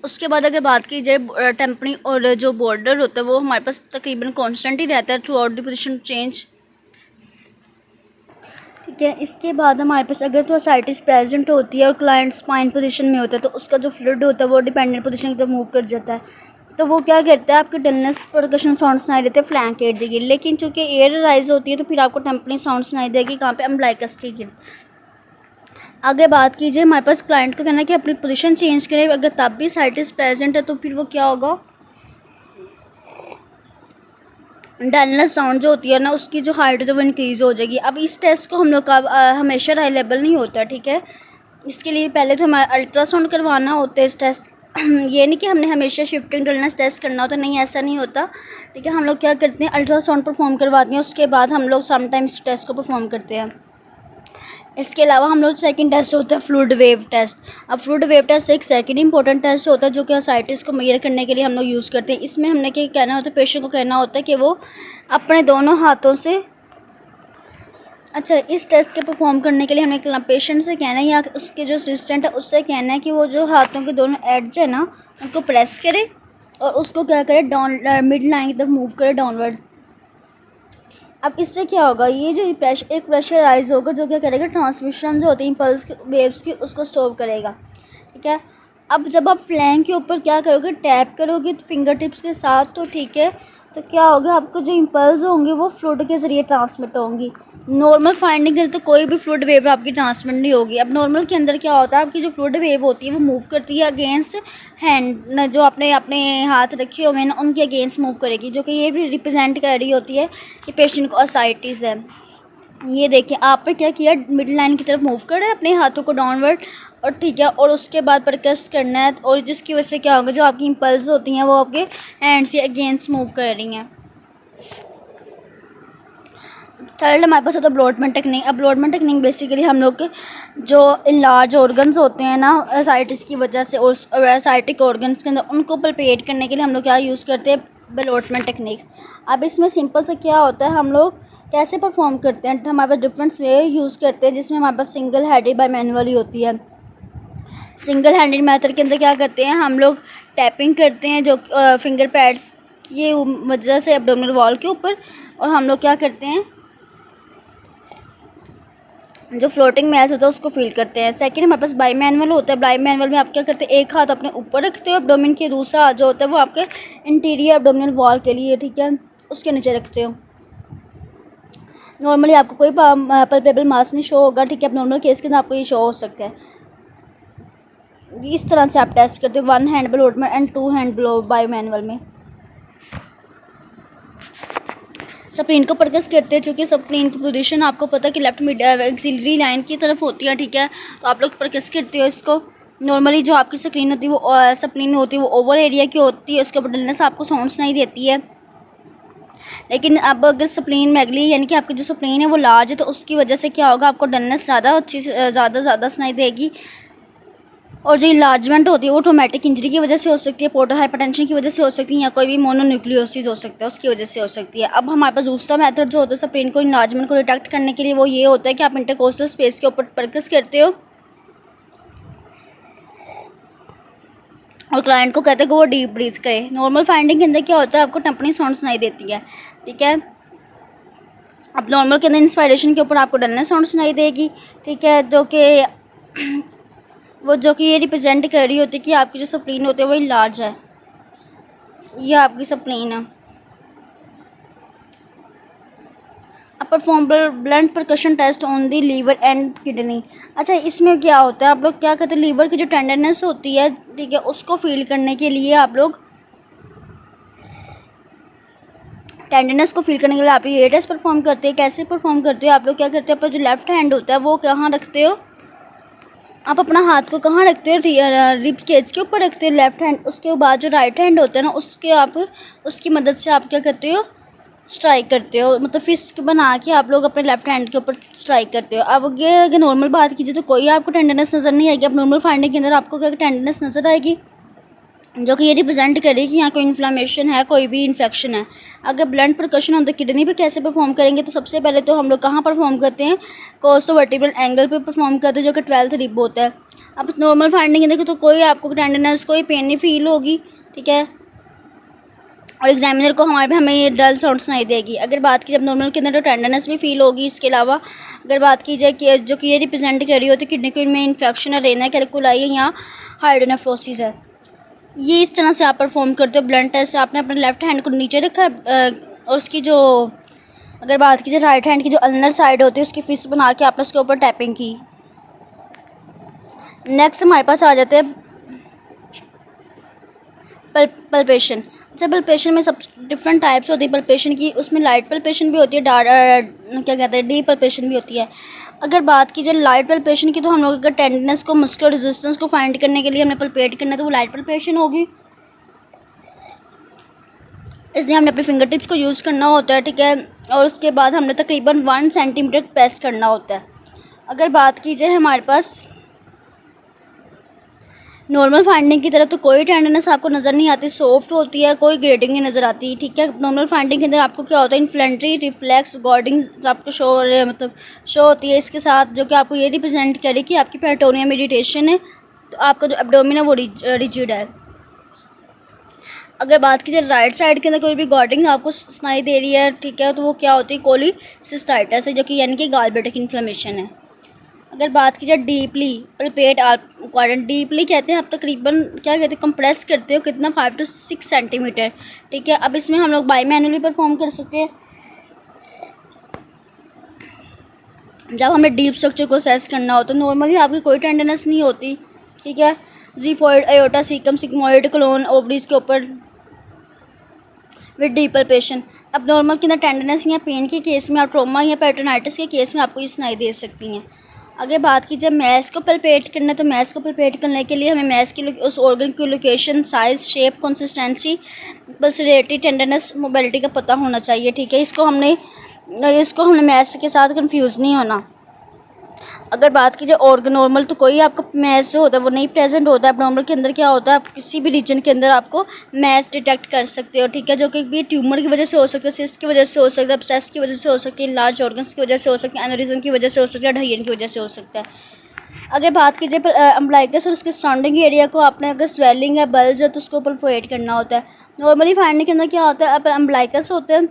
उसके बाद अगर बात की जाए टेम्पररी और जो बॉर्डर होता है वो हमारे पास तकरीबन कांस्टेंट ही रहता है through out the position change, ठीक है। इसके बाद हमारे पास अगर तो असाइटिस प्रेजेंट होती है और क्लाइंट स्पाइन पोजीशन में होता है तो उसका जो फ्लूइड होता है वो डिपेंडेंट पोजीशन की तरफ मूव कर जाता है, तो वो क्या करता है, आपके डलनेस परकशन साउंड सुनाई देते हैं फ्लैंक एड देगी, लेकिन चूंकि एयर राइज होती है तो फिर आपको टेम्पररी साउंड सुनाई देगी कहाँ पे, अम्बिलिकस के गिर्द। आगे बात कीजिए, हमारे पास क्लाइंट को कहना है कि अपनी पोजीशन चेंज करें, अगर तब भी साइटिस प्रेजेंट है तो फिर वो क्या होगा, डलनेस साउंड जो होती है ना उसकी जो हाइट है वो इंक्रीज़ हो जाएगी। अब इस टेस्ट को हम लोग का हमेशा अवेलेबल नहीं होता, ठीक है। इसके लिए पहले तो हमारा अल्ट्रासाउंड करवाना होता है इस टेस्ट ये नहीं कि हमने हमेशा शिफ्टिंग डलनेस टेस्ट करना होता, नहीं ऐसा नहीं होता, ठीक है। हम लोग क्या करते हैं, अल्ट्रासाउंड परफॉर्म करवाते हैं, उसके बाद हम लोग समटाइम्स टेस्ट को परफॉर्म करते हैं। इसके अलावा हम लोग सेकंड टेस्ट होता है फ्लूइड वेव टेस्ट। अब फ्लूइड वेव टेस्ट एक सेकंड इंपॉर्टेंट टेस्ट होता है जो कि असाइटिस को मेजर करने के लिए हम लोग यूज़ करते हैं। इसमें हमने क्या कहना होता है, पेशेंट को कहना होता है कि वो अपने दोनों हाथों से, अच्छा, इस टेस्ट के परफॉर्म करने के लिए हमें पेशेंट से कहना है या उसके जो असिस्टेंट है उससे कहना है कि वो जो हाथों के दोनों एड्ज है ना उनको प्रेस करे और उसको क्या करे, डाउन मिड लाइन की तरफ मूव करे डाउनवर्ड। अब इससे क्या होगा, ये जो एक प्रेशर राइज होगा जो क्या करेगा, ट्रांसमिशन जो होती है इम्पल्स की वेव्स की उसको स्टॉप करेगा, ठीक है। अब जब आप फ्लैंक के ऊपर क्या करोगे, टैप करोगे फिंगर टिप्स के साथ, तो ठीक है, तो क्या होगा, आपको जो इम्पल्स होंगे वो फ्लूइड के ज़रिए ट्रांसमिट होंगी। नॉर्मल फाइंडिंग के तो कोई भी फ्लूइड वेव आपकी ट्रांसमिट नहीं होगी। अब नॉर्मल के अंदर क्या होता है, आपकी जो फ्लूइड वेव होती है वो मूव करती है अगेंस्ट हैंड, जो अपने अपने हाथ रखे हुए हैं ना उनके अगेंस्ट मूव करेगी, जो कि ये भी रिप्रेजेंट कर रही होती है कि पेशेंट को असाइटिस है। ये देखिए आपने क्या किया, मिड लाइन की तरफ मूव कर रहे हैं अपने हाथों को डाउनवर्ड, और ठीक है, और उसके बाद परकस करना है, और जिसकी वजह से क्या होगा, जो आपकी इम्पल्स होती हैं वो आपके हैंड से अगेंस्ट मूव कर रही हैं। थर्ड हमारे पास होता है ब्लॉटमेंट टेक्निक। अब ब्लॉटमेंट टेक्निक बेसिकली हम लोग के जो लार्ज ऑर्गन्स होते हैं ना असाइटिस की वजह से, और असाइटिक ऑर्गन्स के अंदर उनको पल्पेट करने के लिए हम लोग क्या यूज़ करते हैं, ब्लॉटमेंट टेक्निक्स। अब इसमें सिंपल से क्या होता है, हम लोग कैसे परफॉर्म करते हैं, हमारे पास डिफरेंट वे यूज़ करते हैं, जिसमें हमारे पास सिंगल हैंडेड बाय मैनुअली होती है। सिंगल हैंडेड मेथड के अंदर क्या करते हैं, हम लोग टैपिंग करते हैं जो फिंगर पैड्स की वजह से एब्डोमिनल वॉल के ऊपर, और हम लोग क्या करते हैं, जो फ्लोटिंग मैच होता है उसको फील करते हैं। सेकंड हमारे पास बाई मैनुअल होता है। बाई मैनुअल में आप क्या करते हैं, एक हाथ अपने ऊपर रखते हो एब्डोमेन के, दूसरा हाथ जो होता है वो आपके इंटीरियर एब्डोमिनल वॉल के लिए, ठीक है, उसके नीचे रखते हो। नॉर्मली आपको कोई पल्पेबल मास नहीं शो होगा, ठीक है। अब नॉर्मल केस के अंदर आपको ये शो हो सकता है। इस तरह से आप टेस्ट करते हो, one hand ballottement and two hand ballot bimanual में। स्प्लीन को परकस करते हैं, चूँकि स्प्लीन की पोजीशन आपको पता है कि लेफ्ट मिड एक्सिलरी लाइन की तरफ होती है, ठीक है, तो आप लोग परकस करते हो इसको। नॉर्मली जो आपकी स्प्लीन होती है वो स्प्लीन होती है वो ओवर एरिया की होती है, उसके ऊपर डलनेस आपको साउंड्स नहीं देती है। लेकिन अब अगर स्प्लीन मैगली यानी कि आपकी जो स्प्लीन है वो लार्ज है तो उसकी वजह से क्या होगा, आपको डलनेस ज़्यादा अच्छी ज़्यादा सुनाई देगी। और जो इलार्जमेंट होती है वो ट्रोमेटिक इंजरी की वजह से हो सकती है, पोर्टल हाइपरटेंशन की वजह से हो सकती है, या कोई भी मोनोन्यूक्लियोसिस हो सकता है उसकी वजह से हो सकती है। अब हमारे पास दूसरा मेथड जो होता है स्प्लीन को इलार्जमेंट को डिटेक्ट करने के लिए, वो ये होता है कि आप इंटरकोस्टल स्पेस के ऊपर परकस करते हो, और क्लाइंट को कहते हैं कि वो डीप ब्रीथ करे। नॉर्मल फाइंडिंग के अंदर क्या होता है, आपको टंपनी साउंड सुनाई देती है, ठीक है। अब नॉर्मल के अंदर इंस्पायरेशन के ऊपर आपको डलनेस साउंड सुनाई देगी, ठीक है, जो कि ये रिप्रेजेंट कर रही होती है कि आपकी जो स्प्लीन होती है वही लार्ज है, ये आपकी स्प्लीन है। Perform blunt percussion test on the liver and kidney. अच्छा, इसमें क्या होता है, आप लोग क्या कहते हैं, लीवर की जो टेंडरनेस होती है, ठीक है, उसको फील करने के लिए आप लोग ये टेस्ट परफॉर्म करते हैं। कैसे परफॉर्म करते हो आप लोग, क्या करते हो, अपना जो लेफ्ट हैंड होता है वो कहाँ रखते हो, आप अपना हाथ को कहाँ रखते हो, रिब केज के ऊपर रखते हो लेफ्ट हैंड। उसके बाद जो राइट हैंड होता है ना, उसकी मदद से आप क्या करते हो, स्ट्राइक करते हो, मतलब फिस्ट बना के आप लोग अपने लेफ्ट हैंड के ऊपर स्ट्राइक करते हो। अब अगर नॉर्मल बात कीजिए तो कोई आपको टेंडरनेस नज़र नहीं आएगी। अब नॉर्मल फाइंडिंग के अंदर आपको क्या टेंडरनेस नज़र आएगी, जो कि ये रिप्रेजेंट करेगी कि यहाँ कोई इन्फ्लामेशन है, कोई भी इन्फेक्शन है। अगर blunt percussion on the kidney पे कैसे परफॉर्म करेंगे, तो सबसे पहले तो हम लोग कहाँ परफॉर्म करते हैं, कोस्टोवर्टिब्रल एंगल पे परफॉर्म करते हैं, जो कि 12th रिब होता है। अब नॉर्मल फाइंडिंग देखो तो कोई आपको टेंडरनेस, कोई पेन नहीं फील होगी, ठीक है, और एग्जामिनर को हमें ये डल साउंड सुनाई देगी। अगर बात की जब नॉर्मल के अंदर तो टेंडरनेस भी फील होगी। इसके अलावा अगर बात की जाए कि जो कि ये रिप्रेजेंट कर रही होती है किडनी में इन्फेक्शन है, रेना कैल्कुलाई है, यहाँ हाइड्रोनेफ्रोसिस है। ये इस तरह से आप परफॉर्म करते हो ब्लड टेस्ट। आपने अपने लेफ्ट हैंड को नीचे रखा है और उसकी जो अगर बात की जाए राइट हैंड की जो अल्नर साइड होती है उसकी फिस्ट बना के आपने उसके ऊपर टैपिंग की। नेक्स्ट हमारे पास आ जाते हैं पल्पेशन। अच्छा, पल्पेशन में सब डिफरेंट टाइप्स होती है पल्पेशन की। उसमें लाइट पल्पेशन भी होती है, क्या कहते हैं, डीप पल्पेशन भी होती है। अगर बात की जाए लाइट पल्पेशन की, तो हम लोग अगर टेंडरनेस को, मस्कुलर रेजिस्टेंस को फाइंड करने के लिए हमें पल्पेट करना है तो वो लाइट पल्पेशन होगी। इसलिए हमने अपने फिंगर टिप्स को यूज़ करना होता है, ठीक है, और उसके बाद हमने तकरीबन 1 सेंटीमीटर प्रेस करना होता है। अगर बात की जाए हमारे पास नॉर्मल फाइंडिंग की तरफ, तो कोई टेंडरनेस आपको नज़र नहीं आती, सॉफ्ट होती है, कोई ग्रेडिंग नहीं नज़र आती, ठीक है। नॉर्मल फाइंडिंग के अंदर आपको क्या होता है, इन्फ्लेंट्री रिफ्लेक्स गॉर्डिंग आपको शो होती है। इसके साथ जो कि आपको ये रिप्रेजेंट करे कि आपकी पेरिटोनियम इरिटेशन है, तो आपका जो एब्डोमेन है वो रिजिड है। अगर बात की जाए राइट साइड के अंदर कोई भी गॉर्डिंग आपको सुनाई दे रही है, ठीक है, तो वो क्या होती है, कोलिसिस्टाइटिस है, जो कि यानी कि गालब्लैडर की इन्फ्लेमेशन है। अगर बात की जाए डीपली पल्पेट क्वाड्रेंट, डीपली कहते हैं आप तकरीबन क्या कहते हैं, कंप्रेस करते हो कितना 5 to 6 सेंटीमीटर, ठीक है। अब इसमें हम लोग बाई मैनुअली परफॉर्म कर सकते हैं जब हमें डीप स्ट्रक्चर को असेस करना हो। तो नॉर्मली आपकी कोई टेंडरनेस नहीं होती, ठीक है। Xiphoid aorta caecum sigmoid colon ovaries के ऊपर विद डीप पल्पेशन। अब नॉर्मल के अंदर टेंडरनेस या पेन के केस में और ट्रोमा या पेरिटोनाइटिस के केस में आपको ये सुनाई दे सकती हैं। अगर बात की जाए मैस को पल्पेट करना, तो मैस को पल्पेट करने के लिए हमें मैस की उस ऑर्गन की location, size, shape, consistency, pulsatility, tenderness, mobility का पता होना चाहिए, ठीक है। इसको हमने मैस के साथ कंफ्यूज नहीं होना। अगर बात की जाए ऑर्गन नॉर्मल, तो कोई आपका मैस जो होता है वो नहीं प्रेजेंट होता है। अब नॉर्मल के अंदर क्या होता है, आप किसी भी रीजन के अंदर आपको मैस डिटेक्ट कर सकते हो, ठीक है, जो कि भी ट्यूमर की वजह से हो सकता है, सिस्ट की वजह से हो सकता है, एब्सेस की वजह से हो सकती है, लार्ज ऑर्गन्स की वजह से हो सकती है, एनोरिज्म की वजह से हो सकती है, ढाइयन की वजह से हो सकता है। अगर बात की जाए अम्बलाइकस और उसके सराउंडिंग एरिया को, आपने अगर स्वेलिंग है, बल्ज है, तो उसको परफोरेट करना होता है। नॉर्मली फाइंडिंग के अंदर क्या होता है, अम्बलाइकस होते हैं,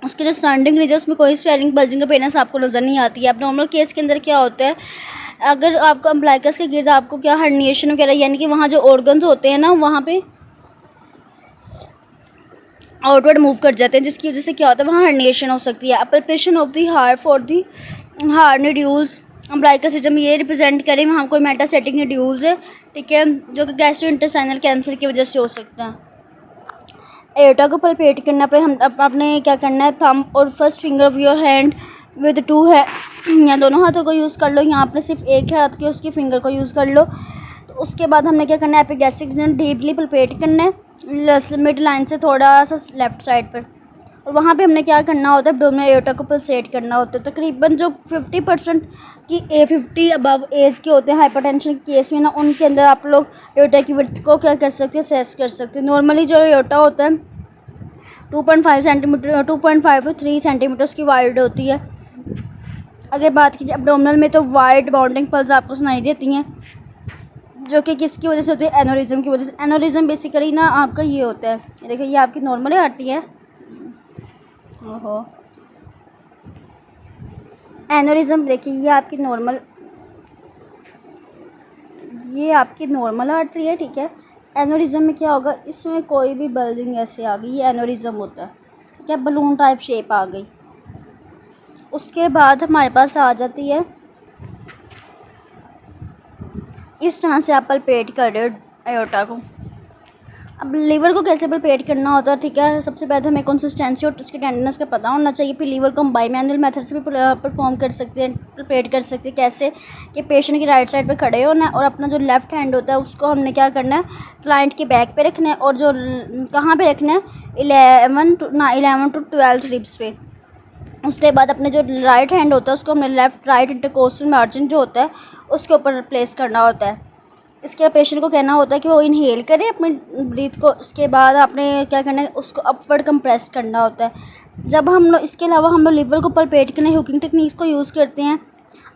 उसके जो सराउंडिंग रीजन उसमें कोई स्वेलिंग बल्जिंग का पेनस आपको नज़र नहीं आती है। अब नॉर्मल केस के अंदर क्या होता है, अगर आपको अम्बलाइकस के गिर्द आपको क्या हर्निएशन वगैरह, यानी कि वहाँ जो ऑर्गन्स होते हैं ना वहाँ पे आउटवर्ड मूव कर जाते हैं, जिसकी वजह से क्या होता है, वहाँ हर्निएशन हो सकती है। Palpation of the heart for the heart nodules, umbilicus system ये रिप्रेजेंट करें वहाँ कोई मेटास्टेटिक न्यूड्यूल्स है, ठीक है, जो कि गैस्ट्रोइंटेस्टाइनल कैंसर की वजह से हो सकता है। एयोटा को पल्पेट करना पर हम आपने क्या करना है, थंब और first finger of your hand with 2 है, या दोनों हाथों को यूज़ कर लो, यहाँ आपने सिर्फ एक हाथ के उसकी फिंगर को यूज़ कर लो। तो उसके बाद हमने क्या करना है, एपिगैस्ट्रिक रीजन डीपली पल्पेट करना है मिड लाइन से थोड़ा सा लेफ्ट साइड पर, और वहाँ पे हमने क्या करना होता है, एब्डोमिनल एयोटा को पल्सेट करना होता है। तकरीबन जो 50% की 50 अबव एज के होते हैं हाइपरटेंशन के केस में ना, उनके अंदर आप लोग एयोटा की विड्थ को क्या कर सकते हैं, असेस कर सकते हैं। नॉर्मली जो एयोटा होता है 2.5 सेंटीमीटर 2.5 to 3 सेंटीमीटर की वाइड होती है। अगर बात कीजिए एब्डोमिनल में, तो वाइड बाउंडिंग पल्स आपको सुनाई देती हैं, जो कि किसकी वजह से होती है, एनोरिज्म की वजह से। एनोरिज्म बेसिकली ना आपका ये होता है, देखिए ये आपकी नॉर्मल आती है। ओहो, एनोरिज्म देखिए ये आपकी नॉर्मल आर्टरी है, ठीक है। एनोरिज्म में क्या होगा, इसमें कोई भी बल्जिंग ऐसे आ गई, ये एनोरिज्म होता है, ठीक है। बलून टाइप शेप आ गई। उसके बाद हमारे पास आ जाती है, इस तरह से आप पलपेट कर रहे हो एयोर्टा को। अब लीवर को कैसे पलपेट करना होता है, ठीक है। सबसे पहले हमें कंसिस्टेंसी और उसकी टेंडरनेस का पता होना चाहिए। फिर लीवर को हम बाई मैनुअल मेथड से भी परफॉर्म कर सकते हैं, पलपेट कर सकते हैं। कैसे कि पेशेंट की राइट साइड पे खड़े होना है और अपना जो लेफ्ट हैंड होता है उसको हमने क्या करना है, क्लाइंट के बैक पे रखना है, और जो कहाँ पे रखना है, 11 to 12 रिब्स पे। उसके बाद अपने जो राइट हैंड होता है उसको हमने लेफ़्ट राइट इंटरकोस्टल मार्जिन जो होता है उसके ऊपर प्लेस करना होता है। इसके पेशेंट को कहना होता है कि वो इनहेल करे अपनी ब्रीथ को। उसके बाद आपने क्या करना है, उसको अपवर्ड कंप्रेस करना होता है। जब हम लोग इसके अलावा हम लोग लीवर को पलपेट करने हुकिंग टेक्निक्स को यूज़ करते हैं।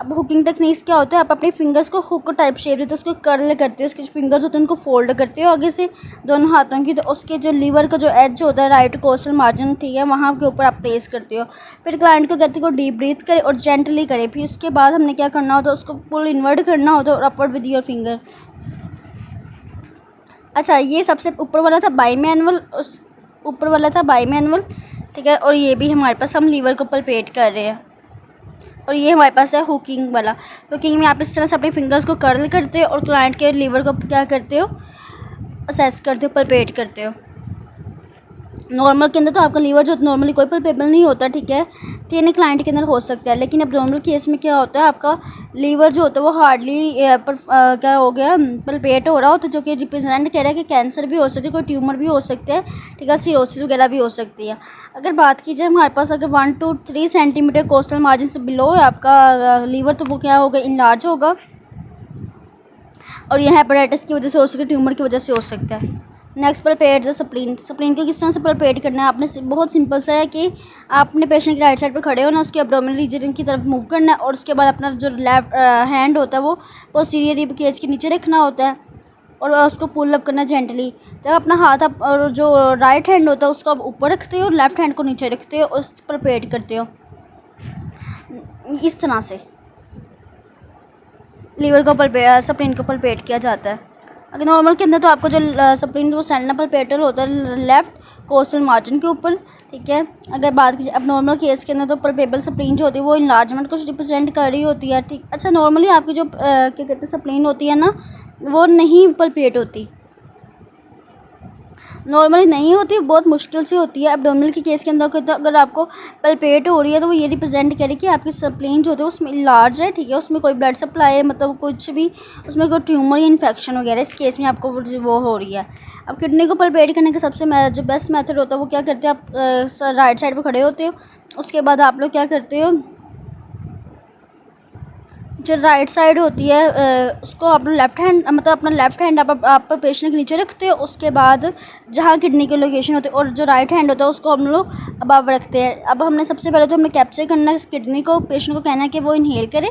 अब हुकिंग टेक्निक्स क्या होता है, आप अपने फिंगर्स को हुक टाइप शेप देते हो, उसको कर्ल करते हो, उसके जो फिंगर्स होते हैं उनको फोल्ड करते हो आगे से दोनों हाथों की, तो उसके जो लीवर का जो एज होता है राइट कोस्टल मार्जिन, ठीक है, वहाँ के ऊपर आप प्लेस करते हो। फिर क्लाइंट को कहते हो डीप ब्रीथ करे और जेंटली करे। फिर उसके बाद हमने क्या करना होता है, उसको पुल इनवर्ट करना होता है और अपवर्ड विद योर फिंगर। अच्छा, ये सबसे ऊपर वाला था बाई मैनुअल, उस ऊपर वाला था बाई मैनुअल, ठीक है। और ये भी हमारे पास हम लीवर को पलपेट कर रहे हैं। और ये हमारे पास है हुकिंग वाला। हुकिंग में आप इस तरह से अपने फिंगर्स को कर्ल करते हो और क्लाइंट के लीवर को क्या करते हो, असेस करते हो, पलपेट करते हो। नॉर्मल के अंदर तो आपका लीवर जो नॉर्मली कोई पलपेबल नहीं होता, ठीक है, तो ये क्लाइंट के अंदर हो सकता है। लेकिन अब नॉर्मल केस में क्या होता है, आपका लीवर जो होता है वो हार्डली क्या हो गया, पलपेट हो रहा होता है, जो कि रिप्रेजेंट कह रहा है कि कैंसर भी हो सकती है, कोई ट्यूमर भी हो सकते हैं, ठीक है, सिरोसिस वगैरह भी हो सकती है। अगर बात की जाए हमारे पास अगर 1 to 3 सेंटीमीटर कोस्टल मार्जिन से बिलो है आपका लीवर, तो वो क्या होगा, इनलार्ज होगा। और यह हेपेटाइटिस की वजह से हो सकता है, ट्यूमर की वजह से हो सकता है। Next palpate the spleen. Spleen को किस तरह से पलपेट करना है, आपने बहुत सिंपल सा है कि आपने पेशेंट की राइट साइड पे खड़े होना, उसके एब्डोमिनल रीजन की तरफ मूव करना है, और उसके बाद अपना जो लेफ्ट हैंड होता है वो पोस्टीरियर रिब केज के नीचे रखना होता है और उसको पुल अप करना जेंटली। जब अपना हाथ आप और जो राइट हैंड होता है उसको आप ऊपर रखते हो और लेफ्ट हैंड को नीचे रखते हो और उस पलपेट करते हो इस तरह से। लीवर को स्प्लीन को पलपेट किया जाता है। अगर नॉर्मल के अंदर तो आपको जो स्प्लीन वो सेंडना पलपेटर होता है लेफ्ट कोस्टल मार्जिन के ऊपर, ठीक है। अगर बात की अब नॉर्मल केस के अंदर तो पलपेबल स्प्लीन जो होती है वो इनलार्जमेंट को रिप्रेजेंट कर रही होती है, ठीक। अच्छा, नॉर्मली आपकी जो क्या कहते हैं स्प्लीन होती है ना, वो नहीं पलपेट होती, नॉर्मली नहीं होती, बहुत मुश्किल से होती है। एब्डोमिनल की केस के अंदर तो अगर आपको पलपेट हो रही है तो वो ये रिप्रेजेंट करे कि आपकी स्प्लीन जो होती है उसमें लार्ज है, ठीक है, उसमें कोई ब्लड सप्लाई है, मतलब कुछ भी उसमें कोई ट्यूमर या इन्फेक्शन वगैरह इस केस में आपको वो हो रही है। अब किडनी को पलपेट करने का सबसे जो बेस्ट मेथड होता है वो क्या करते हैं, आप राइट साइड पर खड़े होते हो, उसके बाद आप लोग क्या करते हो, जो राइट साइड होती है उसको आप लेफ़्ट हैंड मतलब अपना लेफ़्ट हैंड आप पेशेंट के नीचे रखते हो। उसके बाद जहाँ किडनी की लोकेशन होती है और जो राइट हैंड होता है उसको हम लोग अबव रखते हैं। अब हमने सबसे पहले तो हमने कैप्चर करना है इस किडनी को, पेशेंट को कहना है कि वो इनहेल करे।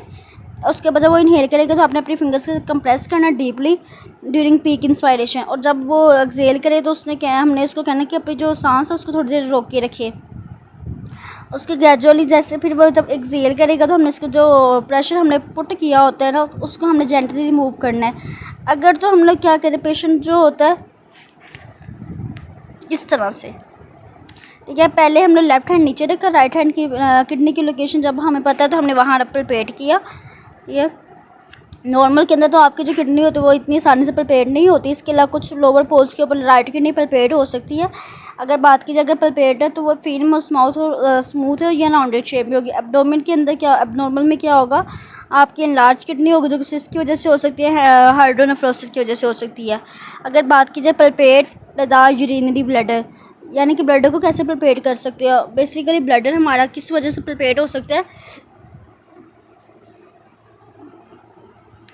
उसके बाद जब वो इनहेल करेगा तो आपने अपनी फिंगर्स से कंप्रेस करना डीपली ड्यूरिंग पीक इंस्पायरेशन, और जब वो एक्सहेल करे तो उसने क्या हमने उसको कहना कि अपनी जो सांस है उसको थोड़ी देर रोक के रखे। उसके ग्रेजुअली जैसे फिर वो जब एक्सहेल करेगा तो हमने इसका जो प्रेशर हमने पुट किया होता है ना उसको हमने जेंटली रिमूव करना है। अगर तो हम लोग क्या करें, पेशेंट जो होता है इस तरह से, ठीक है, पहले हमने लेफ़्ट हैंड नीचे रखा, राइट हैंड की किडनी की लोकेशन जब हमें पता है तो हमने वहाँ पलपेट किया। ये नॉर्मल के अंदर तो आपकी जो किडनी होती है वो इतनी आसानी से पलपेट नहीं होती, इसके अलावा कुछ लोअर पोल्स के ऊपर राइट किडनी पलपेट हो सकती है। अगर बात की जाए अगर पलपेट है तो वो फिल्म और स्मूथ है या राउंडेड शेप में होगी। एब्डोमेन के अंदर क्या, एब्नॉर्मल में क्या होगा, आपकी एनलार्ज किडनी होगी जो कि सिस्ट की वजह से हो सकती है, हाइड्रोनेफ्रोसिस की वजह से हो सकती है। अगर बात की जाए पलपेट पैदा यूरिनरी ब्लडर, यानी कि ब्लडर को कैसे पलपेट कर सकते हो, बेसिकली ब्लडर हमारा किस वजह से पलपेट हो सकता है,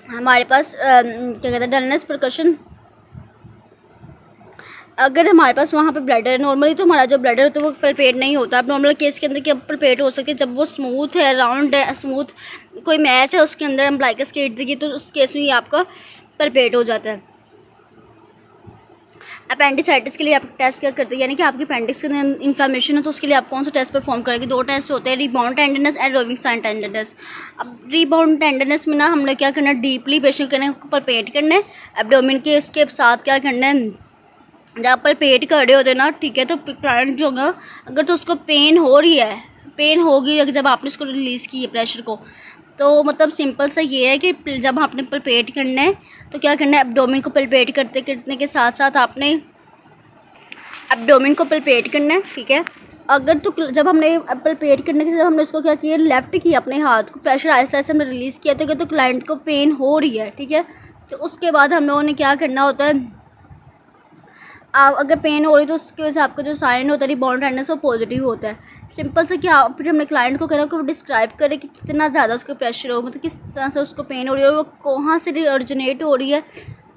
हमारे पास क्या कहते हैं डलनेस परकशन। अगर हमारे पास वहाँ पे ब्लडर है, नॉर्मली तो हमारा जो ब्लडर होता है वो पलपेट नहीं होता। अब नॉर्मल केस के अंदर क्या पलपेट हो सकती है, जब वो स्मूथ है, राउंड है, स्मूथ कोई मैच है उसके अंदर अम्ब्लाइकस के इर्द गिर्द, तो उस केस में ही आपका पलपेट हो जाता है। अपेंडिसाइटिस के लिए आप टेस्ट क्या करते हैं, यानी कि आपकी अपेंडिक्स के अंदर इन्फ्लामेशन है तो उसके लिए आप कौन सा टेस्ट परफॉर्म करेंगे। 2 टेस्ट होते हैं, rebound tenderness and Rovsing sign tenderness. अब रीबाउंड टेंडरनेस में ना हमने क्या करना है, डीपली पेशेंट करने पलपेट करना है एब्डोमेन के, इसके साथ क्या करना है, जब पलपेट कर रहे होते हैं ना, ठीक है, तो क्लाइंट जो होगा अगर तो उसको पेन हो रही है, पेन होगी अगर जब आपने उसको रिलीज़ की है प्रेशर को, तो मतलब सिंपल सा ये है कि जब आपने पलपेट करना है तो क्या करना है, एब्डोमेन को पलपेट करते करने के साथ साथ आपने एब्डोमेन को पलपेट करना है, ठीक है। अगर तो जब हमने पलपेट करने के जब हमने उसको क्या किया, लेफ़्ट किया अपने हाथ को, प्रेशर ऐसा ऐसे हमने रिलीज़ किया, तो क्या तो क्लाइंट को पेन हो रही है, ठीक है। तो उसके बाद हम लोगों ने क्या करना होता है, आप अगर पेन हो रही तो उसकी वजह से आपका जो साइन होता है रीबाउंड टेंडरनेस वो पॉजिटिव होता है। सिंपल से क्या, फिर हमने क्लाइंट को कहना कि वो डिस्क्राइब करे कि कितना ज़्यादा उसको प्रेशर हो, मतलब किस तरह से उसको पेन हो रही है और वो कहाँ से ओरिजिनेट हो रही है।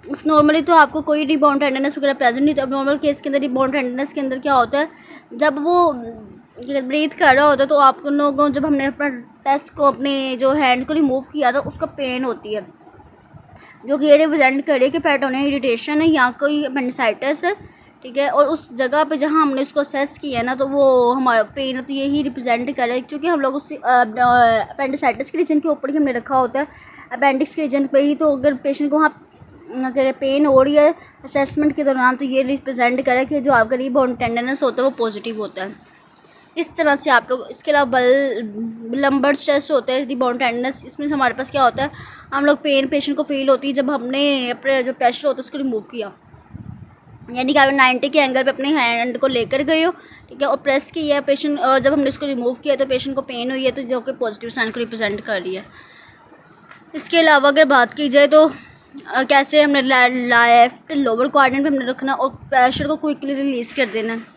उस नॉर्मली तो आपको कोई रीबाउंड टेंडरनेस वगैरह प्रेजेंट नहीं, तो अब नॉर्मल केस के अंदर रीबाउंड टेंडरनेस के अंदर क्या होता है, जब वो ब्रीथ कर रहा होता है तो आप लोगों, जब हमने अपना टेस्ट को अपने जो हैंड को रिमूव किया था उसका पेन होती है, जो कि ये रिप्रेजेंट करे कि पेरिटोनियल इरिटेशन है या कोई अपेंडिसाइटिस है, ठीक है। और उस जगह पे जहाँ हमने उसको असेस किया ना, तो वो हमारा पेन तो यही रिप्रेजेंट करे, क्योंकि हम लोग उस अपेंडिसाइटिस के रीजन के ऊपर ही हमने रखा होता है, अपेंडिक्स के रीजन पे ही। तो अगर पेशेंट को वहाँ पेन हो रही है असेसमेंट के दौरान, तो ये रिप्रेजेंट करे कि जो आपका रीबाउंड टेंडरनेस होता है वो पॉजिटिव होता है। इस तरह से आप लोग, इसके अलावा लंबर स्ट्रेस होता है रीबाउंड टेंडरनेस, इसमें हमारे पास क्या होता है, हम लोग पेन पेशेंट को फील होती है जब हमने अपने जो प्रेशर होता है उसको रिमूव किया, यानी कि आप 90 के एंगल पे अपने हैंड को लेकर गए हो, ठीक है, और प्रेस किया है पेशेंट, और जब हमने इसको रिमूव किया तो पेशेंट को पेन हुई है, तो जो कि पॉजिटिव साइन को रिप्रेजेंट कर रही है। इसके अलावा अगर बात की जाए तो कैसे हमने लेफ्ट लोअर क्वाड्रेंट पे हमने रखना और प्रेशर को क्विकली रिलीज़ कर देना है।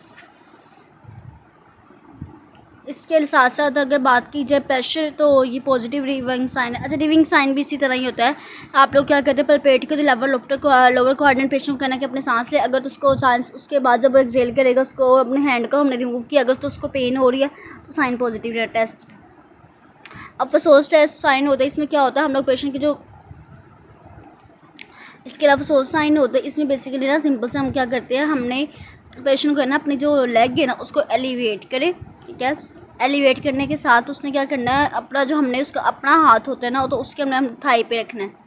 इसके साथ साथ अगर बात की जाए प्रेशर, तो ये पॉजिटिव रिविंग साइन है। अच्छा, रिविंग साइन भी इसी तरह ही होता है। आप लोग क्या कहते हैं, पलपेट के लेवल लोअर क्वाड्रेंट पेशेंट को कहना कि अपने सांस ले, अगर तो उसको सांस, उसके बाद जब वो एक्सेल करेगा, उसको अपने हैंड को हमने रिमूव किया, अगर तो उसको पेन हो रही है तो साइन पॉजिटिव है टेस्ट। अब फसोस टेस्ट साइन होता है, इसमें क्या होता है, हम लोग पेशेंट की जो, इसके अलावा फसोस साइन होता है, इसमें बेसिकली ना सिंपल से हम क्या करते हैं, हमने पेशेंट को है ना अपनी जो लेग है ना उसको एलिवेट करें, ठीक है। एलिवेट करने के साथ उसने क्या करना है, अपना जो हमने उसका अपना हाथ होता है ना, तो उसके हमने थाई पे रखना है।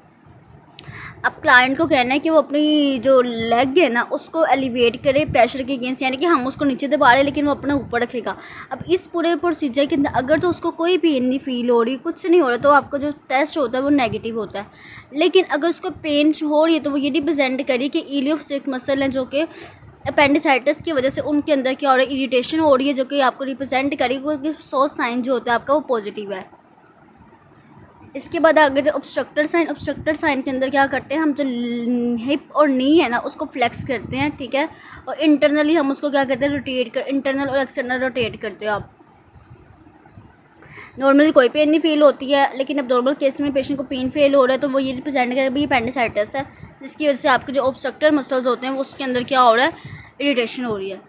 अब क्लाइंट को कहना है कि वो अपनी जो लेग है ना उसको एलिवेट करे प्रेशर के अगेंस्ट, यानी कि हम उसको नीचे दबा रहे हैं लेकिन वो अपने ऊपर रखेगा। अब इस पूरे प्रोसीजर के अंदर अगर तो उसको कोई पेन नहीं फील हो रही, कुछ नहीं हो रहा, तो आपका जो टेस्ट होता है वो नेगेटिव होता है। लेकिन अगर उसको पेन हो रही है तो वो ये रिप्रेजेंट करिए कि इलियोफैसिक मसल हैं जो कि अपेंडिसाइटिस की वजह से उनके अंदर क्या हो रहा है, इरिटेशन हो रही है, जो कि आपको रिप्रेजेंट करेगी क्योंकि सॉस साइन जो होता है आपका वो पॉजिटिव है। इसके बाद अगर ऑब्स्ट्रक्टर साइन के अंदर क्या करते हैं, हम जो हिप और नी है ना उसको फ्लेक्स करते हैं, ठीक है, और इंटरनली हम उसको क्या करते हैं, रोटेट कर, इंटरनल और एक्सटर्नल रोटेट करते हैं। आप नॉर्मली कोई पेन नहीं फील होती है, लेकिन अब नॉर्मल केस में पेशेंट को पेन फील हो रहा है तो वो ये रिप्रेजेंट करें भाई अपेंडिसाइटिस है, जिसकी वजह से आपके जो ऑब्स्ट्रक्टर मसल्स होते हैं वो उसके अंदर क्या हो रहा है, इरिटेशन हो रही है।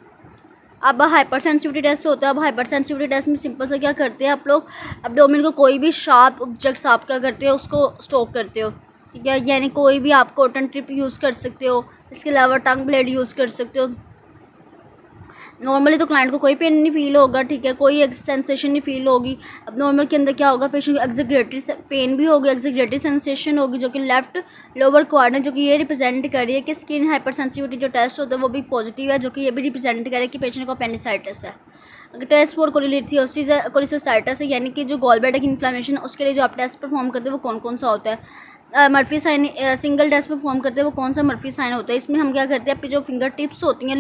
अब हाइपर सेंसिटिविटी टेस्ट होता है। अब हाइपर सेंसिटिविटी टेस्ट में सिंपल से क्या करते हैं, आप लोग एब्डोमेन को कोई भी शार्प ऑब्जेक्ट्स आप क्या करते हो उसको स्टॉक करते हो, ठीक है, यानी कोई भी आप कॉटन ट्रिप यूज़ कर सकते हो, इसके अलावा टंग ब्लेड यूज़ कर सकते हो। नॉर्मली तो क्लाइंट को कोई पेन नहीं फील होगा, ठीक है, कोई सेंसेशन नहीं फील होगी। अब नॉर्मल के अंदर क्या होगा, पेशेंट को एक्सेग्रेटरी पेन भी होगी, एक्सेग्रेटरी सेंसेशन होगी, जो कि लेफ्ट लोअर क्वाड्रेंट, जो कि ये रिप्रेजेंट कर रही है कि स्किन हाइपर सेंसिटिविटी जो टेस्ट होता है वो भी पॉजिटिव है, जो कि ये भी रिप्रेजेंट कर रहा है कि पेशेंट को अपेंडिसाइटिस है। अगर टेस्ट फॉर कोलिलिथियोसिस है, कोलिसिस्टाइटिस है, यानी कि जो गॉल ब्लैडर की इन्फ्लेमेशन, उसके लिए जो आप टेस्ट परफॉर्म करते हैं वो कौन कौन सा होता है। Murphy sign single test perform करते हैं वो कौन सा मर्फी साइन होता है। इसमें हम क्या करते हैं, आपकी जो फिंगर टिप्स होती हैं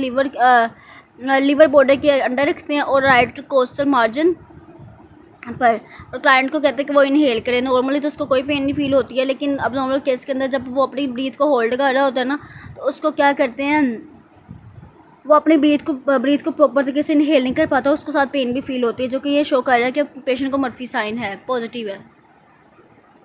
लीवर बॉर्डर के अंडर रखते हैं और राइट कोस्टल मार्जिन पर, और क्लाइंट को कहते हैं कि वो इनहेल करें। नॉर्मली तो उसको कोई पेन नहीं फील होती है, लेकिन अब नॉर्मल केस के अंदर जब वो अपनी ब्रीथ को होल्ड कर रहा होता है ना, तो उसको क्या करते हैं, वो अपनी ब्रीथ को प्रॉपर तरीके से इनहेल नहीं कर पाता, उसको साथ पेन भी फील होती है, जो कि ये शो कर रहा है कि पेशेंट को मर्फी साइन है, पॉजिटिव है।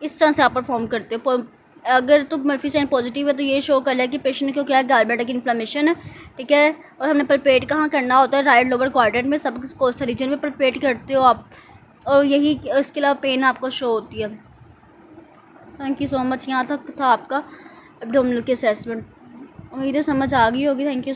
इस तरह से आप परफॉर्म करते हो। अगर तो मर्फी साइन पॉजिटिव है तो ये शो कर लिया कि पेशेंट को क्या है, गॉल ब्लैडर की इन्फ्लेमेशन है, ठीक है। और हमने पलपेट कहाँ करना होता है, राइट लोअर क्वाड्रेंट में, सब कोस्टल रीजन में पलपेट करते हो आप, और यही इसके अलावा पेन आपको शो होती है। Thank you so much. यहाँ तक था आपका एब्डोमिनल की असेसमेंट। उम्मीद है समझ आ गई होगी। Thank you.